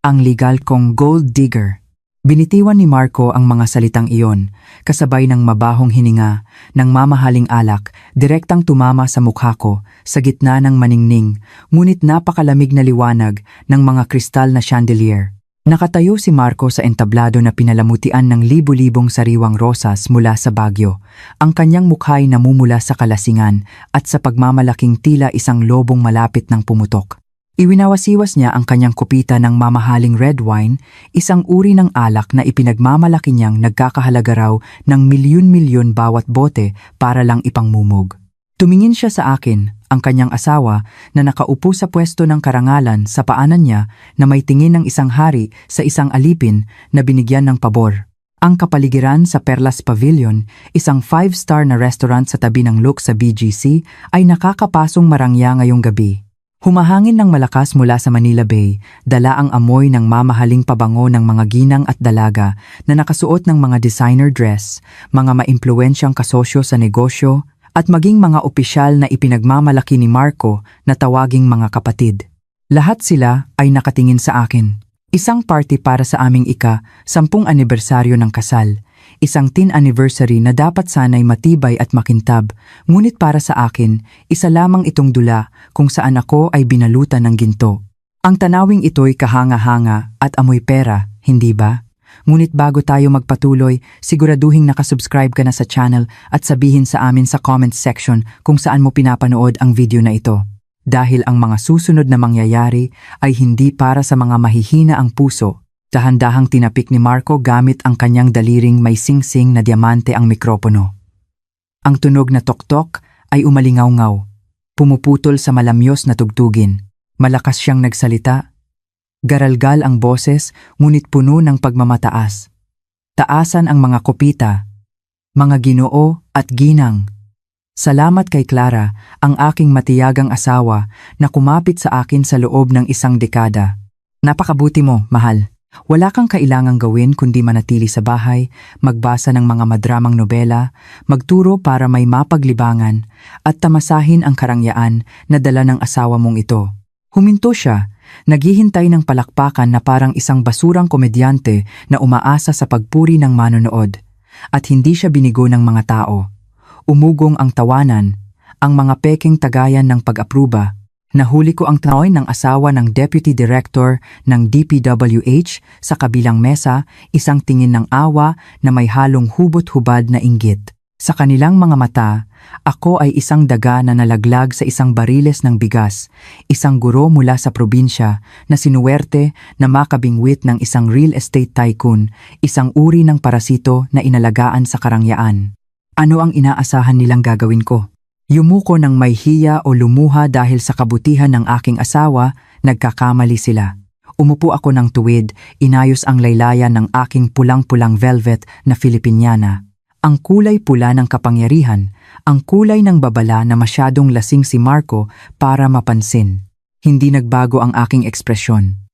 ang legal kong gold digger. Binitiwan ni Marco ang mga salitang iyon, kasabay ng mabahong hininga, ng mamahaling alak, direktang tumama sa mukha ko, sa gitna ng maningning, ngunit napakalamig na liwanag ng mga kristal na chandelier. Nakatayo si Marco sa entablado na pinalamutian ng libu-libong sariwang rosas mula sa Baguio. Ang kanyang mukha'y namumula sa kalasingan at sa pagmamalaking tila isang lobong malapit ng pumutok. Iwinawasiwas niya ang kanyang kupita ng mamahaling red wine, isang uri ng alak na ipinagmamalaki niyang nagkakahalaga raw ng milyon-milyon bawat bote para lang ipangmumog. Tumingin siya sa akin, ang kanyang asawa, na nakaupo sa pwesto ng karangalan sa paanan niya na may tingin ng isang hari sa isang alipin na binigyan ng pabor. Ang kapaligiran sa Perlas Pavilion, isang 5-star na restaurant sa tabi ng Look sa BGC, ay nakakapasong marangya ngayong gabi. Humahangin ng malakas mula sa Manila Bay, dala ang amoy ng mamahaling pabango ng mga ginang at dalaga na nakasuot ng mga designer dress, mga maimpluwensyang kasosyo sa negosyo, at maging mga opisyal na ipinagmamalaki ni Marco na tawaging mga kapatid. Lahat sila ay nakatingin sa akin. Isang party para sa aming ika-10 anibersaryo ng kasal. Isang teen anniversary na dapat sana'y matibay at makintab, ngunit para sa akin, isa lamang itong dula kung saan ako ay binalutan ng ginto. Ang tanawing ito'y kahanga-hanga at amoy pera, hindi ba? Ngunit bago tayo magpatuloy, siguraduhing nakasubscribe ka na sa channel at sabihin sa amin sa comments section kung saan mo pinapanood ang video na ito. Dahil ang mga susunod na mangyayari ay hindi para sa mga mahihina ang puso. Dahan-dahang tinapik ni Marco gamit ang kanyang daliring may sing-sing na diamante ang mikropono. Ang tunog na tok-tok ay umalingaw-ngaw, pumuputol sa malamyos na tugtugin. Malakas siyang nagsalita. Garalgal ang boses, ngunit puno ng pagmamataas. Taasan ang mga kopita, mga ginoo at ginang. Salamat kay Clara, ang aking matiyagang asawa, na kumapit sa akin sa loob ng isang dekada. Napakabuti mo, mahal. Wala kang kailangang gawin kundi manatili sa bahay, magbasa ng mga madramang nobela, magturo para may mapaglibangan, at tamasahin ang karangyaan na dala ng asawa mong ito. Huminto siya, naghihintay ng palakpakan na parang isang basurang komedyante na umaasa sa pagpuri ng manonood. At hindi siya binigo ng mga tao. Umugong ang tawanan, ang mga peking tagayan ng pag-apruba. Nahuli ko ang taoy ng asawa ng Deputy Director ng DPWH sa kabilang mesa, isang tingin ng awa na may halong hubot-hubad na inggit. Sa kanilang mga mata, ako ay isang daga na nalaglag sa isang bariles ng bigas, isang guro mula sa probinsya na sinuwerte na makabingwit ng isang real estate tycoon, isang uri ng parasito na inalagaan sa karangyaan. Ano ang inaasahan nilang gagawin ko? Yumuko ng may hiya o lumuha dahil sa kabutihan ng aking asawa, nagkakamali sila. Umupo ako ng tuwid, inayos ang laylayan ng aking pulang-pulang velvet na Filipiniana. Ang kulay pula ng kapangyarihan, ang kulay ng babala na masyadong lasing si Marco para mapansin. Hindi nagbago ang aking ekspresyon.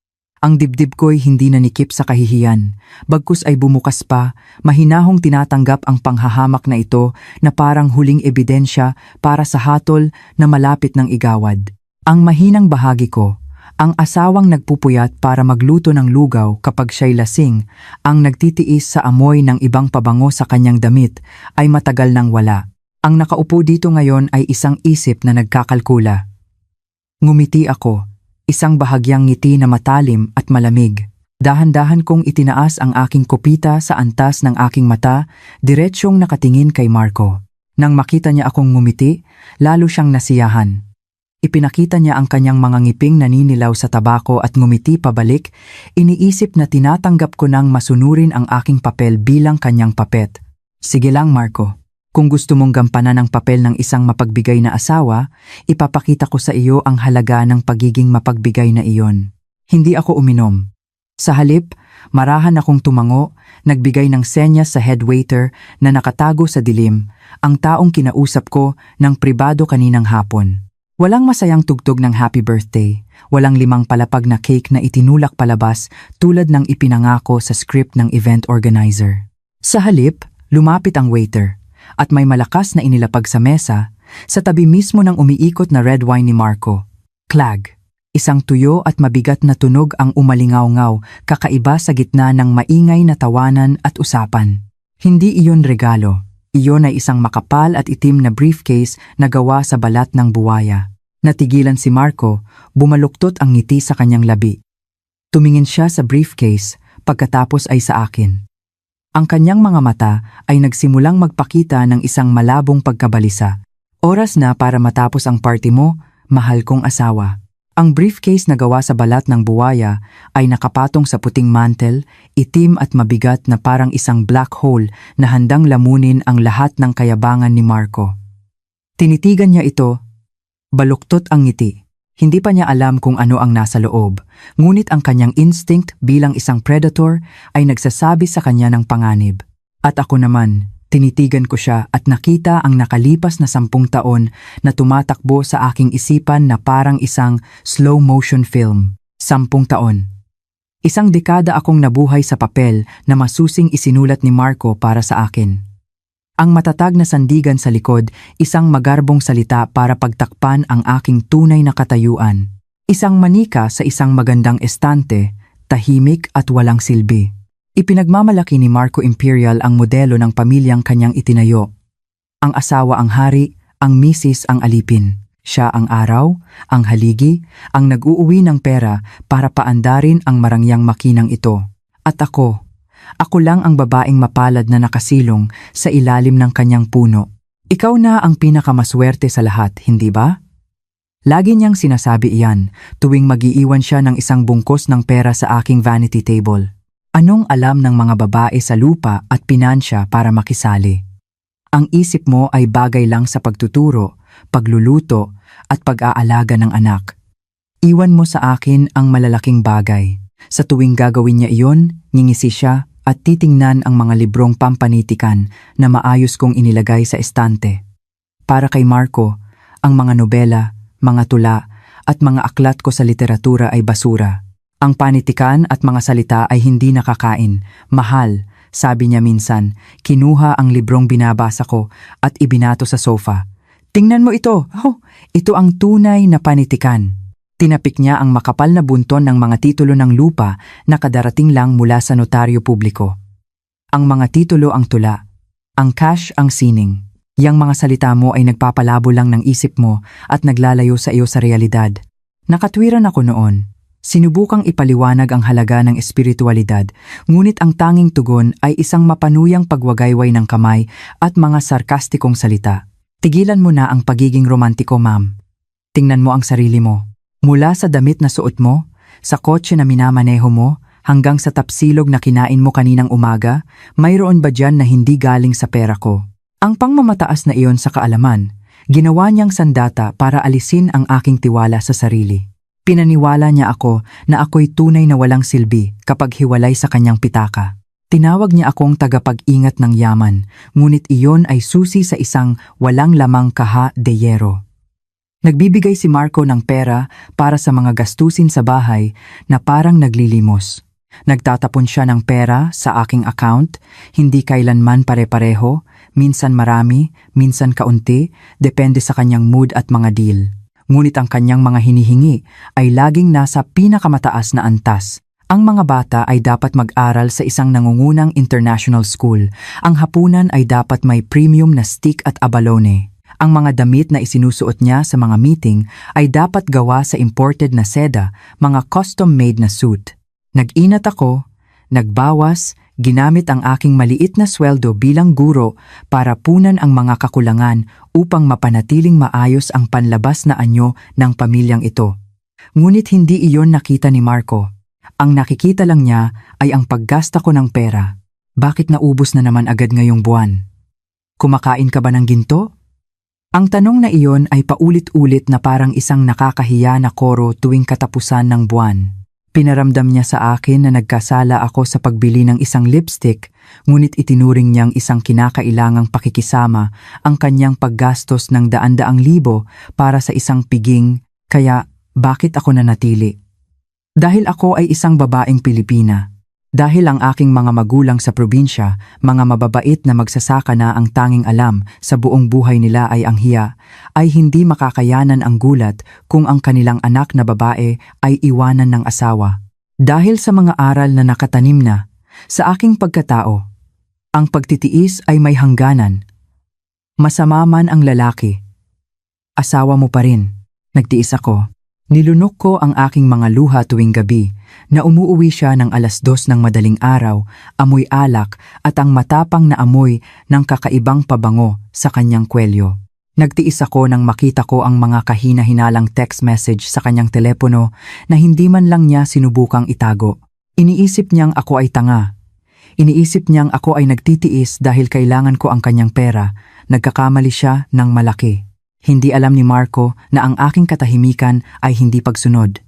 Ang dibdib ko'y hindi nanikip sa kahihiyan, bagkus ay bumukas pa, mahinahong tinatanggap ang panghahamak na ito na parang huling ebidensya para sa hatol na malapit ng igawad. Ang mahinang bahagi ko, ang asawang nagpupuyat para magluto ng lugaw kapag siya'y lasing, ang nagtitiis sa amoy ng ibang pabango sa kanyang damit, ay matagal nang wala. Ang nakaupo dito ngayon ay isang isip na nagkakalkula. Ngumiti ako. Isang bahagyang ngiti na matalim at malamig. Dahan-dahan kong itinaas ang aking kopita sa antas ng aking mata, diretsyong nakatingin kay Marco. Nang makita niya akong ngumiti, lalo siyang nasiyahan. Ipinakita niya ang kanyang mga ngiping naninilaw sa tabako at ngumiti pabalik, iniisip na tinatanggap ko nang masunurin ang aking papel bilang kanyang papet. Sige lang, Marco. Kung gusto mong gampanan ang papel ng isang mapagbigay na asawa, ipapakita ko sa iyo ang halaga ng pagiging mapagbigay na iyon. Hindi ako uminom. Sa halip, marahan akong tumango, nagbigay ng senyas sa head waiter na nakatago sa dilim, ang taong kinausap ko ng pribado kaninang hapon. Walang masayang tugtog ng happy birthday, walang 5 palapag na cake na itinulak palabas tulad ng ipinangako sa script ng event organizer. Sa halip, lumapit ang waiter. At may malakas na inilapag sa mesa, sa tabi mismo ng umiikot na red wine ni Marco. Clag. Isang tuyo at mabigat na tunog ang umalingaw-ngaw, kakaiba sa gitna ng maingay na tawanan at usapan. Hindi iyon regalo. Iyon ay isang makapal at itim na briefcase na gawa sa balat ng buwaya. Natigilan si Marco, bumaluktot ang ngiti sa kanyang labi. Tumingin siya sa briefcase, pagkatapos ay sa akin. Ang kanyang mga mata ay nagsimulang magpakita ng isang malabong pagkabalisa. Oras na para matapos ang party mo, mahal kong asawa. Ang briefcase na gawa sa balat ng buwaya ay nakapatong sa puting mantel, itim at mabigat na parang isang black hole na handang lamunin ang lahat ng kayabangan ni Marco. Tinitigan niya ito, baluktot ang ngiti. Hindi pa niya alam kung ano ang nasa loob, ngunit ang kanyang instinct bilang isang predator ay nagsasabi sa kanya ng panganib. At ako naman, tinitigan ko siya at nakita ang nakalipas na 10 taon na tumatakbo sa aking isipan na parang isang slow-motion film. 10 taon. Isang dekada akong nabuhay sa papel na masusing isinulat ni Marco para sa akin. Ang matatag na sandigan sa likod, isang magarbong salita para pagtakpan ang aking tunay na katayuan. Isang manika sa isang magandang estante, tahimik at walang silbi. Ipinagmamalaki ni Marco Imperial ang modelo ng pamilyang kanyang itinayo. Ang asawa ang hari, ang misis ang alipin. Siya ang araw, ang haligi, ang nag-uuwi ng pera para paandarin ang marangyang makinang ito. At ako lang ang babaeng mapalad na nakasilong sa ilalim ng kanyang puno. Ikaw na ang pinakamaswerte sa lahat, hindi ba? Lagi niyang sinasabi iyan tuwing mag-iiwan siya ng isang bungkos ng pera sa aking vanity table. Anong alam ng mga babae sa lupa at pinansya para makisali? Ang isip mo ay bagay lang sa pagtuturo, pagluluto, at pag-aalaga ng anak. Iwan mo sa akin ang malalaking bagay. Sa tuwing gagawin niya iyon, ngingisi siya at titingnan ang mga librong pampanitikan na maayos kong inilagay sa estante. Para kay Marco, ang mga nobela, mga tula, at mga aklat ko sa literatura ay basura. Ang panitikan at mga salita ay hindi nakakain, mahal, sabi niya minsan, kinuha ang librong binabasa ko at ibinato sa sofa. Tingnan mo ito, ito ang tunay na panitikan. Tinapik niya ang makapal na bunton ng mga titulo ng lupa na kadarating lang mula sa notaryo publiko. Ang mga titulo ang tula, ang cash ang sining. Yang mga salita mo ay nagpapalabo lang ng isip mo at naglalayo sa iyo sa realidad. Nakatwiran ako noon. Sinubukang ipaliwanag ang halaga ng espiritualidad, ngunit ang tanging tugon ay isang mapanuyang pagwagayway ng kamay at mga sarkastikong salita. Tigilan mo na ang pagiging romantiko, ma'am. Tingnan mo ang sarili mo. Mula sa damit na suot mo, sa kotse na minamaneho mo, hanggang sa tapsilog na kinain mo kaninang umaga, mayroon ba dyan na hindi galing sa pera ko? Ang pangmamataas na iyon sa kaalaman, ginawa niyang sandata para alisin ang aking tiwala sa sarili. Pinaniwala niya ako na ako'y tunay na walang silbi kapag hiwalay sa kanyang pitaka. Tinawag niya akong tagapag-ingat ng yaman, ngunit iyon ay susi sa isang walang lamang kaha de yero. Nagbibigay si Marco ng pera para sa mga gastusin sa bahay na parang naglilimos. Nagtatapon siya ng pera sa aking account, hindi kailanman pare-pareho, minsan marami, minsan kaunti, depende sa kanyang mood at mga deal. Ngunit ang kanyang mga hinihingi ay laging nasa pinakamataas na antas. Ang mga bata ay dapat mag-aral sa isang nangungunang international school. Ang hapunan ay dapat may premium na steak at abalone. Ang mga damit na isinusuot niya sa mga meeting ay dapat gawa sa imported na seda, mga custom-made na suit. Nag-inat ako, nagbawas, ginamit ang aking maliit na sweldo bilang guro para punan ang mga kakulangan upang mapanatiling maayos ang panlabas na anyo ng pamilyang ito. Ngunit hindi iyon nakita ni Marco. Ang nakikita lang niya ay ang paggasta ko ng pera. Bakit naubos na naman agad ngayong buwan? Kumakain ka ba ng ginto? Ang tanong na iyon ay paulit-ulit na parang isang nakakahiya na koro tuwing katapusan ng buwan. Pinaramdam niya sa akin na nagkasala ako sa pagbili ng isang lipstick, ngunit itinuring niyang isang kinakailangang pakikisama ang kanyang paggastos ng daan-daang libo para sa isang piging, kaya bakit ako nanatili? Dahil ako ay isang babaeng Pilipina. Dahil ang aking mga magulang sa probinsya, mga mababait na magsasaka na ang tanging alam sa buong buhay nila ay ang hiya, ay hindi makakayanan ang gulat kung ang kanilang anak na babae ay iwanan ng asawa. Dahil sa mga aral na nakatanim na sa aking pagkatao, ang pagtitiis ay may hangganan. Masama man ang lalaki, asawa mo pa rin. Nagtiis ako. Nilunok ko ang aking mga luha tuwing gabi na umuuwi siya ng 2:00 ng madaling araw, amoy alak at ang matapang na amoy ng kakaibang pabango sa kanyang kwelyo. Nagtiis ako nang makita ko ang mga kahina-hinalang text message sa kanyang telepono na hindi man lang niya sinubukang itago. Iniisip niyang ako ay tanga. Iniisip niyang ako ay nagtitiis dahil kailangan ko ang kanyang pera. Nagkakamali siya ng malaki. Hindi alam ni Marco na ang aking katahimikan ay hindi pagsunod.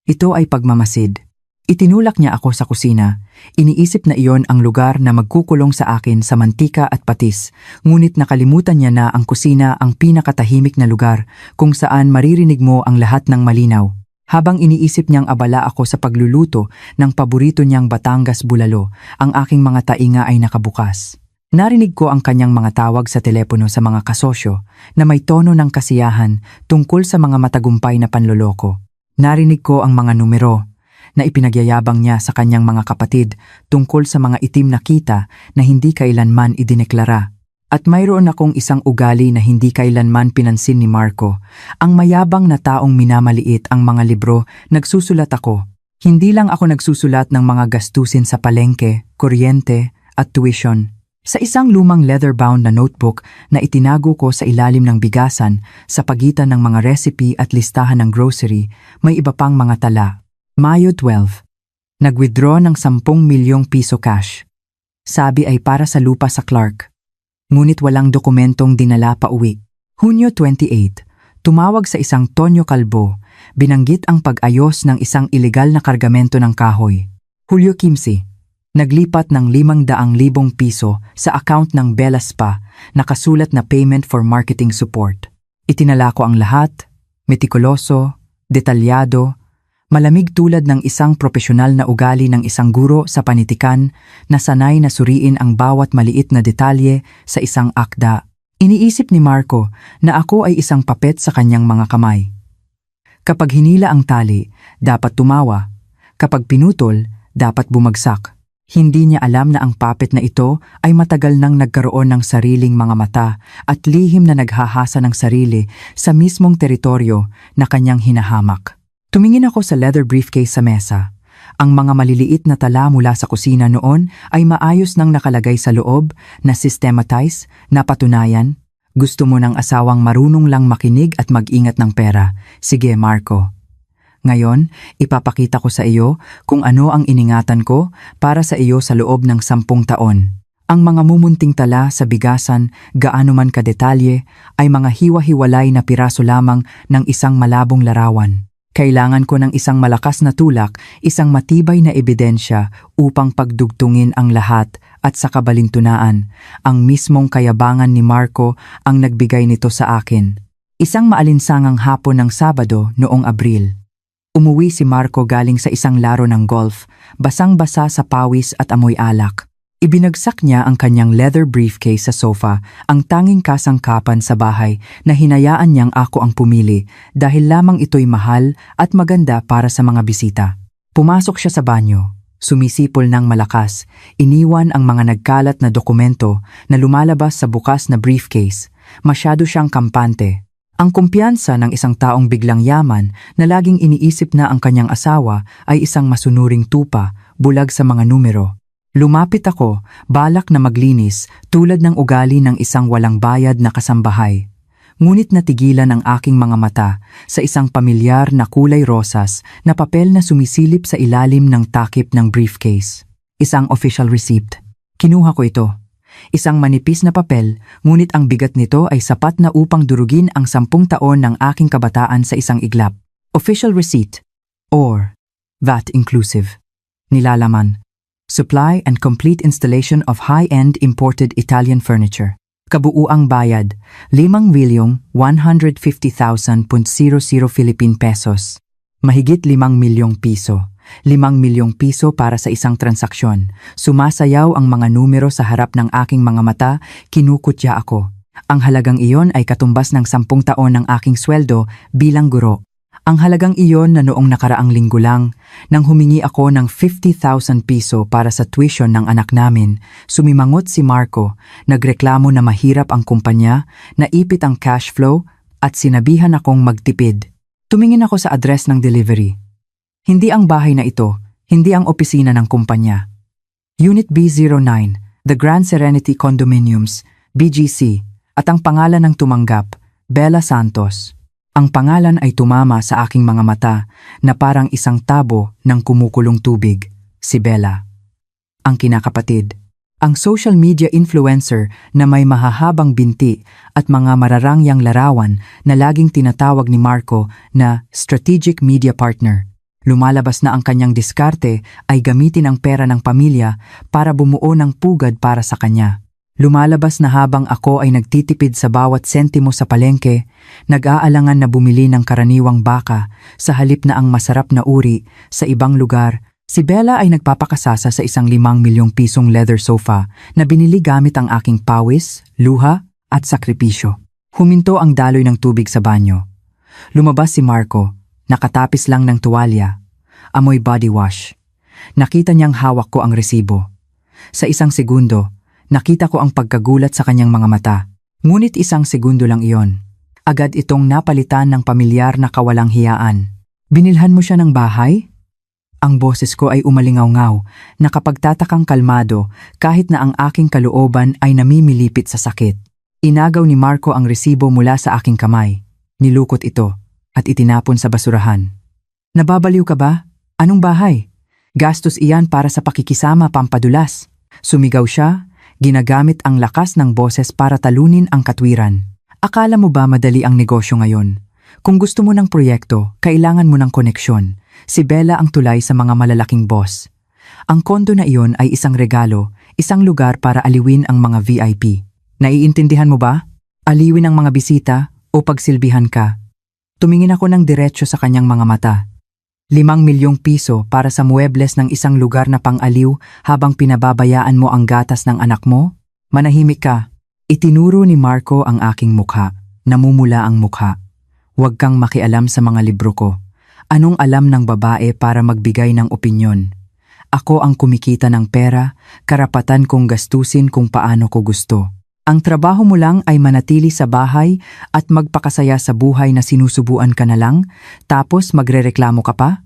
Ito ay pagmamasid. Itinulak niya ako sa kusina. Iniisip na iyon ang lugar na magkukulong sa akin sa mantika at patis. Ngunit nakalimutan niya na ang kusina ang pinakatahimik na lugar kung saan maririnig mo ang lahat ng malinaw. Habang iniisip niyang abala ako sa pagluluto ng paborito niyang Batangas bulalo, ang aking mga tainga ay nakabukas. Narinig ko ang kanyang mga tawag sa telepono sa mga kasosyo na may tono ng kasiyahan tungkol sa mga matagumpay na panloloko. Narinig ko ang mga numero na ipinagyayabang niya sa kanyang mga kapatid tungkol sa mga itim na kita na hindi kailanman idineklara. At mayroon akong isang ugali na hindi kailanman pinansin ni Marco. Ang mayabang na taong minamaliit ang mga libro, nagsusulat ako. Hindi lang ako nagsusulat ng mga gastusin sa palengke, kuryente at tuition. Sa isang lumang leather-bound na notebook na itinago ko sa ilalim ng bigasan sa pagitan ng mga recipe at listahan ng grocery, may iba pang mga tala. Mayo 12. Nag-withdraw ng 10 milyong piso cash. Sabi ay para sa lupa sa Clark. Ngunit walang dokumentong dinala pa uwi. Hunyo 28. Tumawag sa isang Tonyo Kalbo, binanggit ang pag-ayos ng isang ilegal na kargamento ng kahoy. Hulyo 15. Naglipat ng 500,000 piso sa account ng Bella Spa, nakasulat na payment for marketing support. Itinala ko ang lahat, metikuloso, detalyado, malamig tulad ng isang propesyonal na ugali ng isang guro sa panitikan na sanay na suriin ang bawat maliit na detalye sa isang akda. Iniisip ni Marco na ako ay isang papet sa kanyang mga kamay. Kapag hinila ang tali, dapat tumawa. Kapag pinutol, dapat bumagsak. Hindi niya alam na ang puppet na ito ay matagal nang nagkaroon ng sariling mga mata at lihim na naghahasa ng sarili sa mismong teritoryo na kanyang hinahamak. Tumingin ako sa leather briefcase sa mesa. Ang mga maliliit na tala mula sa kusina noon ay maayos nang nakalagay sa loob, na systematize, na patunayan. Gusto mo ng asawang marunong lang makinig at mag-ingat ng pera. Sige, Marco. Ngayon, ipapakita ko sa iyo kung ano ang iningatan ko para sa iyo sa loob ng 10 taon. Ang mga mumunting tala sa bigasan, gaano man kadetalye, ay mga hiwa-hiwalay na piraso lamang ng isang malabong larawan. Kailangan ko ng isang malakas na tulak, isang matibay na ebidensya upang pagdugtungin ang lahat at sa kabalintunaan, ang mismong kayabangan ni Marco ang nagbigay nito sa akin. Isang maalinsangang hapon ng Sabado noong Abril. Umuwi si Marco galing sa isang laro ng golf, basang-basa sa pawis at amoy alak. Ibinagsak niya ang kanyang leather briefcase sa sofa, ang tanging kasangkapan sa bahay na hinayaan niyang ako ang pumili dahil lamang ito'y mahal at maganda para sa mga bisita. Pumasok siya sa banyo, sumisipol ng malakas, iniwan ang mga nagkalat na dokumento na lumalabas sa bukas na briefcase. Masyado siyang kampante. Ang kumpiyansa ng isang taong biglang yaman na laging iniisip na ang kanyang asawa ay isang masunuring tupa, bulag sa mga numero. Lumapit ako, balak na maglinis tulad ng ugali ng isang walang bayad na kasambahay. Ngunit natigilan ang aking mga mata sa isang pamilyar na kulay rosas na papel na sumisilip sa ilalim ng takip ng briefcase. Isang official receipt. Kinuha ko ito. Isang manipis na papel, ngunit ang bigat nito ay sapat na upang durugin ang 10 taon ng aking kabataan sa isang iglap. Official receipt, or VAT inclusive. Nilalaman, supply and complete installation of high-end imported Italian furniture. Kabuuang bayad, 5,150,000.00 Philippine pesos. Mahigit 5 milyong piso. ₱5 milyong para sa isang transaksyon. Sumasayaw ang mga numero sa harap ng aking mga mata, kinukutya ako. Ang halagang iyon ay katumbas ng 10 taon ng aking sweldo bilang guro. Ang halagang iyon na noong nakaraang linggo lang, nang humingi ako ng ₱50,000 para sa tuition ng anak namin, sumimangot si Marco, nagreklamo na mahirap ang kumpanya, naipit ang cash flow, at sinabihan akong magtipid. Tumingin ako sa address ng delivery. Hindi ang bahay na ito, hindi ang opisina ng kumpanya. Unit B09, The Grand Serenity Condominiums, BGC, at ang pangalan ng tumanggap, Bella Santos. Ang pangalan ay tumama sa aking mga mata na parang isang tabo ng kumukulong tubig, si Bella. Ang kinakapatid, ang social media influencer na may mahahabang binti at mga mararangyang larawan na laging tinatawag ni Marco na strategic media partner. Lumalabas na ang kanyang diskarte ay gamitin ang pera ng pamilya para bumuo ng pugad para sa kanya. Lumalabas na habang ako ay nagtitipid sa bawat sentimo sa palengke, nag-aalangan na bumili ng karaniwang baka sa halip na ang masarap na uri sa ibang lugar, si Bella ay nagpapakasasa sa isang ₱5 milyong leather sofa na binili gamit ang aking pawis, luha at sakripisyo. Huminto ang daloy ng tubig sa banyo. Lumabas si Marco, nakatapis lang ng tuwalya, amoy body wash. Nakita niyang hawak ko ang resibo. Sa isang segundo, nakita ko ang pagkagulat sa kanyang mga mata. Ngunit isang segundo lang iyon. Agad itong napalitan ng pamilyar na kawalang hiyaan. Binilhan mo siya ng bahay? Ang boses ko ay umalingaw-ngaw, nakapagtatakang kalmado kahit na ang aking kalooban ay namimilipit sa sakit. Inagaw ni Marco ang resibo mula sa aking kamay. Nilukot ito at itinapon sa basurahan. Nababaliw ka ba? Anong bahay? Gastos iyan para sa pakikisama pampadulas. Sumigaw siya, ginagamit ang lakas ng boses para talunin ang katwiran. Akala mo ba madali ang negosyo ngayon? Kung gusto mo ng proyekto, kailangan mo ng koneksyon. Si Bella ang tulay sa mga malalaking boss. Ang kondo na iyon ay isang regalo, isang lugar para aliwin ang mga VIP. Naiintindihan mo ba? Aliwin ang mga bisita o pagsilbihan ka. Tumingin ako ng diretsyo sa kanyang mga mata. ₱5 milyong para sa muebles ng isang lugar na pang-aliw habang pinababayaan mo ang gatas ng anak mo? Manahimik ka. Itinuro ni Marco ang aking mukha. Namumula ang mukha. Huwag kang makialam sa mga libro ko. Anong alam ng babae para magbigay ng opinyon? Ako ang kumikita ng pera, karapatan kong gastusin kung paano ko gusto. Ang trabaho mo lang ay manatili sa bahay at magpakasaya sa buhay na sinusubuan ka na lang, tapos magrereklamo ka pa?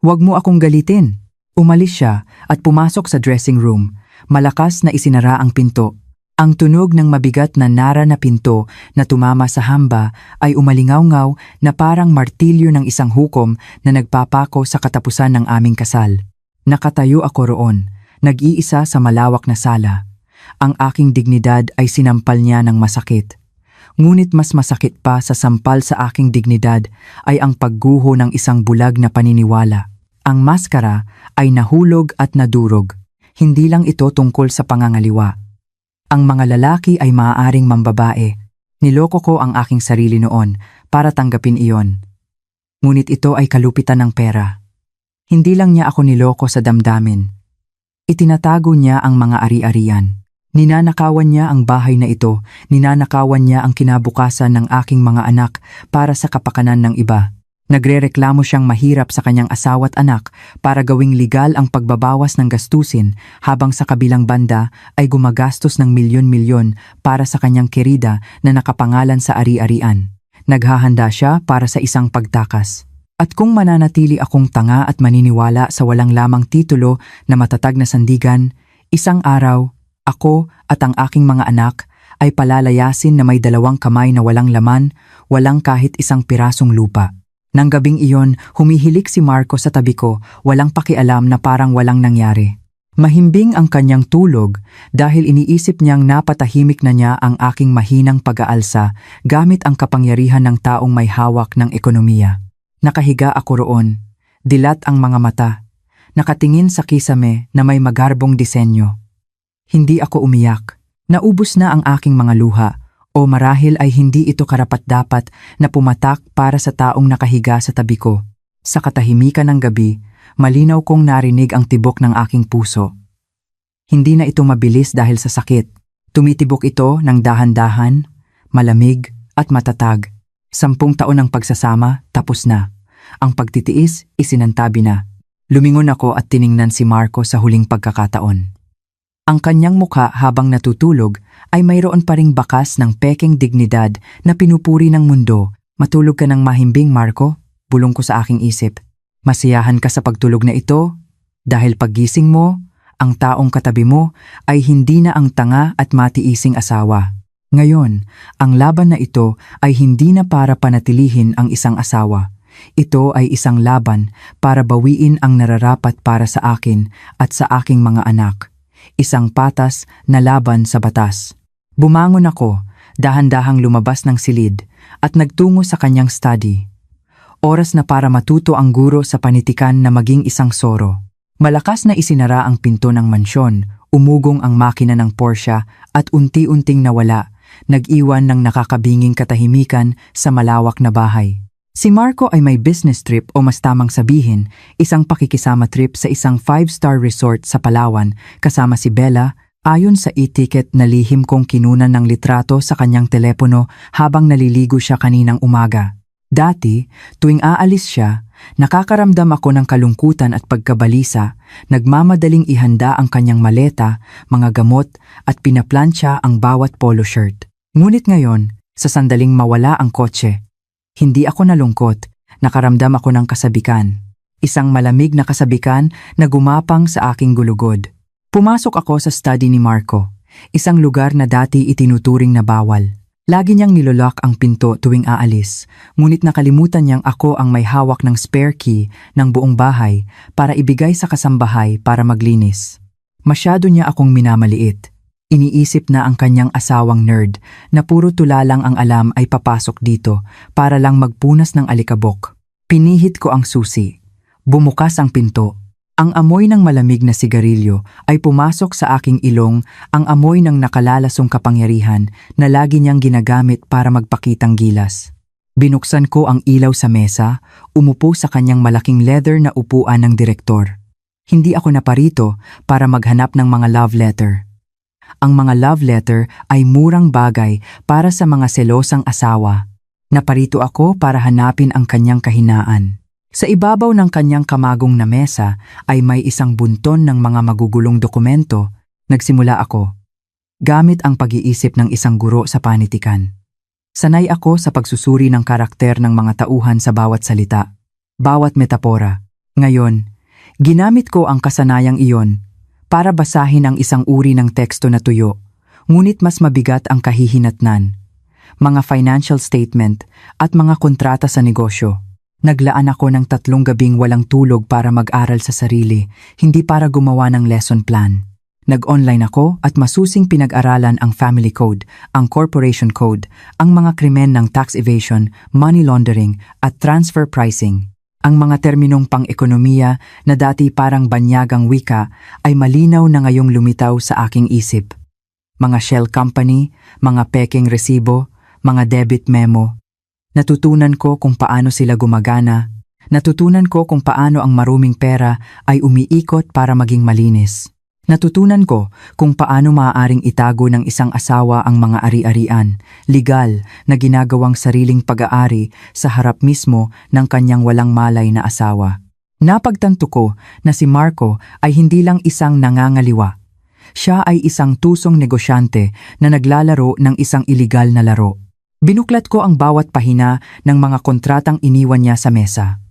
Huwag mo akong galitin. Umalis siya at pumasok sa dressing room. Malakas na isinara ang pinto. Ang tunog ng mabigat na nara na pinto na tumama sa hamba ay umalingaw-ngaw na parang martilyo ng isang hukom na nagpapako sa katapusan ng aming kasal. Nakatayo ako roon, nag-iisa sa malawak na sala. Ang aking dignidad ay sinampal niya ng masakit. Ngunit mas masakit pa sa sampal sa aking dignidad ay ang pagguho ng isang bulag na paniniwala. Ang maskara ay nahulog at nadurog. Hindi lang ito tungkol sa pangangaliwa. Ang mga lalaki ay maaaring mambabae. Niloko ko ang aking sarili noon para tanggapin iyon. Ngunit ito ay kalupitan ng pera. Hindi lang niya ako niloko sa damdamin. Itinatago niya ang mga ari-arian. Ninanakawan niya ang bahay na ito, ninanakawan niya ang kinabukasan ng aking mga anak para sa kapakanan ng iba. Nagrereklamo siyang mahirap sa kanyang asawa at anak para gawing legal ang pagbabawas ng gastusin habang sa kabilang banda ay gumagastos ng milyon-milyon para sa kanyang kerida na nakapangalan sa ari-arian. Naghahanda siya para sa isang pagtakas. At kung mananatili akong tanga at maniniwala sa walang lamang titulo na matatag na sandigan, isang araw, ako at ang aking mga anak ay palalayasin na may 2 kamay na walang laman, walang kahit isang pirasong lupa. Nang gabing iyon, humihilik si Marco sa tabi ko, walang pakialam na parang walang nangyari. Mahimbing ang kanyang tulog dahil iniisip niyang napatahimik na niya ang aking mahinang pag-aalsa gamit ang kapangyarihan ng taong may hawak ng ekonomiya. Nakahiga ako roon, dilat ang mga mata, nakatingin sa kisame na may magarbong disenyo. Hindi ako umiyak. Naubos na ang aking mga luha o marahil ay hindi ito karapat-dapat na pumatak para sa taong nakahiga sa tabi ko. Sa katahimikan ng gabi, malinaw kong narinig ang tibok ng aking puso. Hindi na ito mabilis dahil sa sakit. Tumitibok ito ng dahan-dahan, malamig at matatag. 10 taon ng pagsasama, tapos na. Ang pagtitiis, isinantabi na. Lumingon ako at tiningnan si Marco sa huling pagkakataon. Ang kanyang mukha habang natutulog ay mayroon pa ring bakas ng pekeng dignidad na pinupuri ng mundo. Matulog ka ng mahimbing, Marco? Bulong ko sa aking isip. Masiyahan ka sa pagtulog na ito? Dahil paggising mo, ang taong katabi mo ay hindi na ang tanga at matiising asawa. Ngayon, ang laban na ito ay hindi na para panatilihin ang isang asawa. Ito ay isang laban para bawiin ang nararapat para sa akin at sa aking mga anak. Isang patas na laban sa batas. Bumangon ako, dahan-dahang lumabas ng silid at nagtungo sa kanyang study. Oras na para matuto ang guro sa panitikan na maging isang soro. Malakas na isinara ang pinto ng mansyon, umugong ang makina ng Porsche at unti-unting nawala, nag-iwan ng nakakabinging katahimikan sa malawak na bahay. Si Marco ay may business trip o mas tamang sabihin, isang pakikisama trip sa isang 5-star resort sa Palawan kasama si Bella, ayon sa e-ticket na lihim kong kinunan ng litrato sa kanyang telepono habang naliligo siya kaninang umaga. Dati, tuwing aalis siya, nakakaramdam ako ng kalungkutan at pagkabalisa, nagmamadaling ihanda ang kanyang maleta, mga gamot at pinaplansya ang bawat polo shirt. Ngunit ngayon, sa sandaling mawala ang kotse, hindi ako nalungkot, nakaramdam ako ng kasabikan. Isang malamig na kasabikan na gumapang sa aking gulugod. Pumasok ako sa study ni Marco, isang lugar na dati itinuturing na bawal. Lagi niyang nilolock ang pinto tuwing aalis, ngunit nakalimutan niyang ako ang may hawak ng spare key ng buong bahay para ibigay sa kasambahay para maglinis. Masyado niya akong minamaliit. Iniisip na ang kanyang asawang nerd na puro tulalang ang alam ay papasok dito para lang magpunas ng alikabok. Pinihit ko ang susi. Bumukas ang pinto. Ang amoy ng malamig na sigarilyo ay pumasok sa aking ilong, ang amoy ng nakalalasong kapangyarihan na lagi niyang ginagamit para magpakitang gilas. Binuksan ko ang ilaw sa mesa, umupo sa kanyang malaking leather na upuan ng direktor. Hindi ako naparito para maghanap ng mga love letter. Ang mga love letter ay murang bagay para sa mga selosang asawa. Naparito ako para hanapin ang kanyang kahinaan. Sa ibabaw ng kanyang kamagong na mesa ay may isang bunton ng mga magugulong dokumento. Nagsimula ako. Gamit ang pag-iisip ng isang guro sa panitikan. Sanay ako sa pagsusuri ng karakter ng mga tauhan sa bawat salita, bawat metapora. Ngayon, ginamit ko ang kasanayang iyon para basahin ang isang uri ng teksto na tuyo, ngunit mas mabigat ang kahihinatnan. Mga financial statement at mga kontrata sa negosyo. Naglaan ako ng 3 gabing walang tulog para mag-aral sa sarili, hindi para gumawa ng lesson plan. Nag-online ako at masusing pinag-aralan ang family code, ang corporation code, ang mga krimen ng tax evasion, money laundering at transfer pricing. Ang mga terminong pang-ekonomiya na dati parang banyagang wika ay malinaw na ngayong lumitaw sa aking isip. Mga shell company, mga pekeng resibo, mga debit memo. Natutunan ko kung paano sila gumagana. Natutunan ko kung paano ang maruming pera ay umiikot para maging malinis. Natutunan ko kung paano maaaring itago ng isang asawa ang mga ari-arian, legal na ginagawang sariling pag-aari sa harap mismo ng kanyang walang malay na asawa. Napagtanto ko na si Marco ay hindi lang isang nangangaliwa. Siya ay isang tusong negosyante na naglalaro ng isang iligal na laro. Binuklat ko ang bawat pahina ng mga kontratang iniwan niya sa mesa.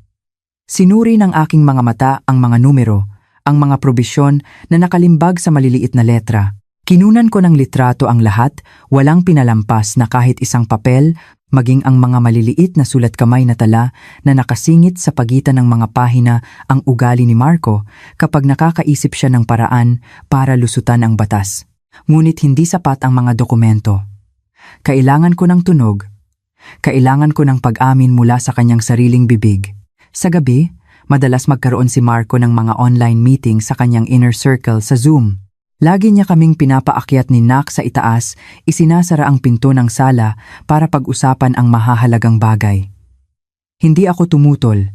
Sinuri ng aking mga mata ang mga numero, ang mga probisyon na nakalimbag sa maliliit na letra. Kinunan ko ng litrato ang lahat, walang pinalampas na kahit isang papel, maging ang mga maliliit na sulat kamay na tala na nakasingit sa pagitan ng mga pahina ang ugali ni Marco kapag nakakaisip siya ng paraan para lusutan ang batas. Ngunit hindi sapat ang mga dokumento. Kailangan ko ng tunog. Kailangan ko ng pag-amin mula sa kanyang sariling bibig. Sa gabi, madalas magkaroon si Marco ng mga online meeting sa kanyang inner circle sa Zoom. Lagi niya kaming pinapaakyat ni Nak sa itaas, isinasara ang pinto ng sala para pag-usapan ang mahahalagang bagay. Hindi ako tumutol.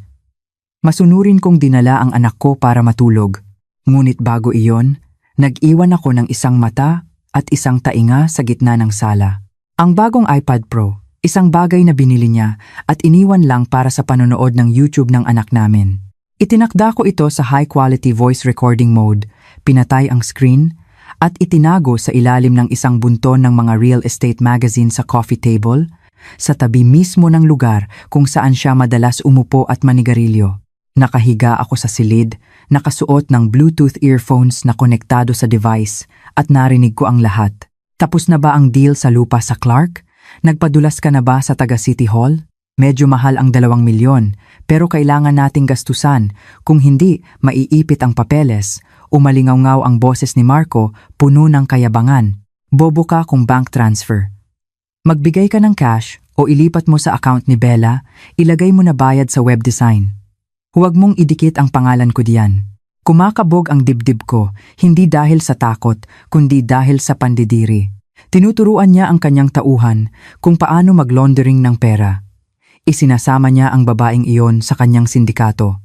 Masunurin kong dinala ang anak ko para matulog. Ngunit bago iyon, nag-iwan ako ng isang mata at isang tainga sa gitna ng sala. Ang bagong iPad Pro, isang bagay na binili niya at iniwan lang para sa panonood ng YouTube ng anak namin. Itinakda ko ito sa high-quality voice recording mode, pinatay ang screen, at itinago sa ilalim ng isang bunton ng mga real estate magazine sa coffee table, sa tabi mismo ng lugar kung saan siya madalas umupo at manigarilyo. Nakahiga ako sa silid, nakasuot ng Bluetooth earphones na konektado sa device at narinig ko ang lahat. Tapos na ba ang deal sa lupa sa Clark? Nagpadulas ka na ba sa taga City Hall? Medyo mahal ang 2 milyon, pero kailangan nating gastusan. Kung hindi, maiipit ang papeles. Umalingaw-ngaw ang boses ni Marco, puno ng kayabangan. Bobo ka kung bank transfer. Magbigay ka ng cash o ilipat mo sa account ni Bella, ilagay mo na bayad sa web design. Huwag mong idikit ang pangalan ko diyan. Kumakabog ang dibdib ko, hindi dahil sa takot, kundi dahil sa pandidiri. Tinuturuan niya ang kanyang tauhan kung paano mag-laundering ng pera. Isinasama niya ang babaeng iyon sa kanyang sindikato.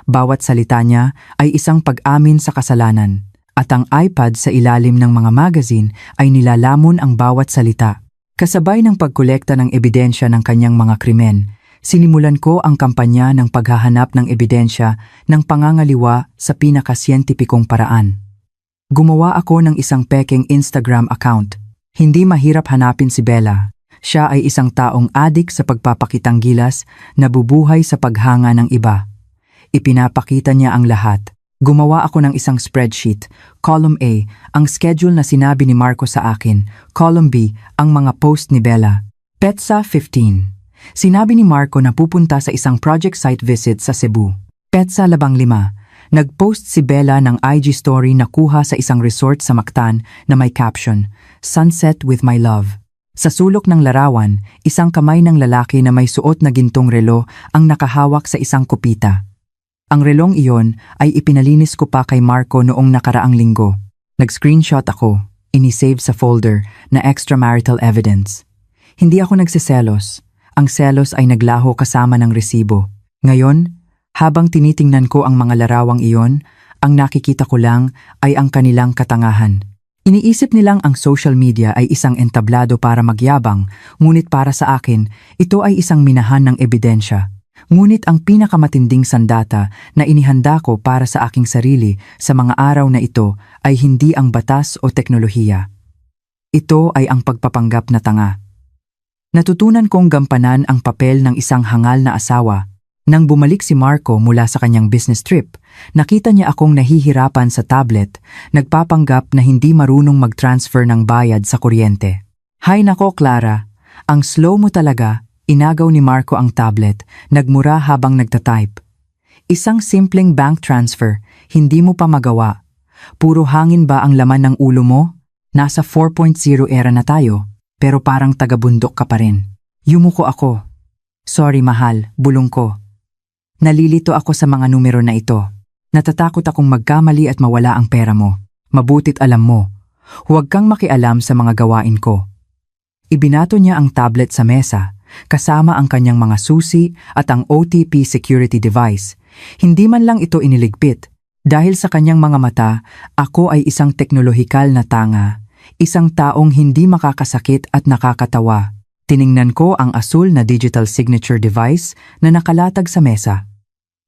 Bawat salita niya ay isang pag-amin sa kasalanan, at ang iPad sa ilalim ng mga magazine ay nilalamon ang bawat salita. Kasabay ng pagkolekta ng ebidensya ng kanyang mga krimen, sinimulan ko ang kampanya ng paghahanap ng ebidensya ng pangangaliwa sa pinakasiyentipikong paraan. Gumawa ako ng isang pekeng Instagram account. Hindi mahirap hanapin si Bella. Siya ay isang taong adik sa pagpapakitang gilas na bubuhay sa paghanga ng iba. Ipinapakita niya ang lahat. Gumawa ako ng isang spreadsheet. Column A, ang schedule na sinabi ni Marco sa akin. Column B, ang mga post ni Bella. Petsa 15. Sinabi ni Marco na pupunta sa isang project site visit sa Cebu. Petsa 15. Nag-post si Bella ng IG story na kuha sa isang resort sa Mactan na may caption, Sunset with my love. Sa sulok ng larawan, isang kamay ng lalaki na may suot na gintong relo ang nakahawak sa isang kupita. Ang relong iyon ay ipinalinis ko pa kay Marco noong nakaraang linggo. Nag-screenshot ako, inisave sa folder na extramarital evidence. Hindi ako nagsiselos. Ang selos ay naglaho kasama ng resibo. Ngayon, habang tinitingnan ko ang mga larawang iyon, ang nakikita ko lang ay ang kanilang katangahan. Iniisip nilang ang social media ay isang entablado para magyabang, ngunit para sa akin, ito ay isang minahan ng ebidensya. Ngunit ang pinakamatinding sandata na inihanda ko para sa aking sarili sa mga araw na ito ay hindi ang batas o teknolohiya. Ito ay ang pagpapanggap na tanga. Natutunan kong gampanan ang papel ng isang hangal na asawa. Nang bumalik si Marco mula sa kanyang business trip, nakita niya akong nahihirapan sa tablet, nagpapanggap na hindi marunong mag-transfer ng bayad sa kuryente. Hay nako Clara, ang slow mo talaga. Inagaw ni Marco ang tablet, nagmura habang nagtatype. Isang simpleng bank transfer, hindi mo pa magawa. Puro hangin ba ang laman ng ulo mo? Nasa 4.0 era na tayo, pero parang taga-bundok ka pa rin. Yumuko ako. Sorry mahal, bulong ko. Nalilito ako sa mga numero na ito. Natatakot akong magkamali at mawala ang pera mo. Mabutit alam mo, huwag kang makialam sa mga gawain ko. Ibinato niya ang tablet sa mesa, kasama ang kanyang mga susi at ang OTP security device. Hindi man lang ito iniligpit. Dahil sa kanyang mga mata, ako ay isang teknolohikal na tanga, isang taong hindi makakasakit at nakakatawa. Tiningnan ko ang asul na digital signature device na nakalatag sa mesa.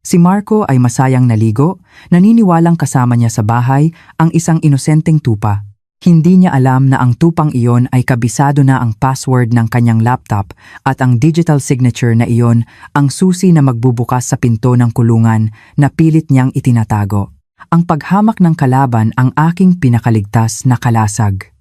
Si Marco ay masayang naligo, naniniwalang kasama niya sa bahay ang isang inosenteng tupa. Hindi niya alam na ang tupang iyon ay kabisado na ang password ng kanyang laptop at ang digital signature na iyon ang susi na magbubukas sa pinto ng kulungan na pilit niyang itinatago. Ang paghamak ng kalaban ang aking pinakaligtas na kalasag.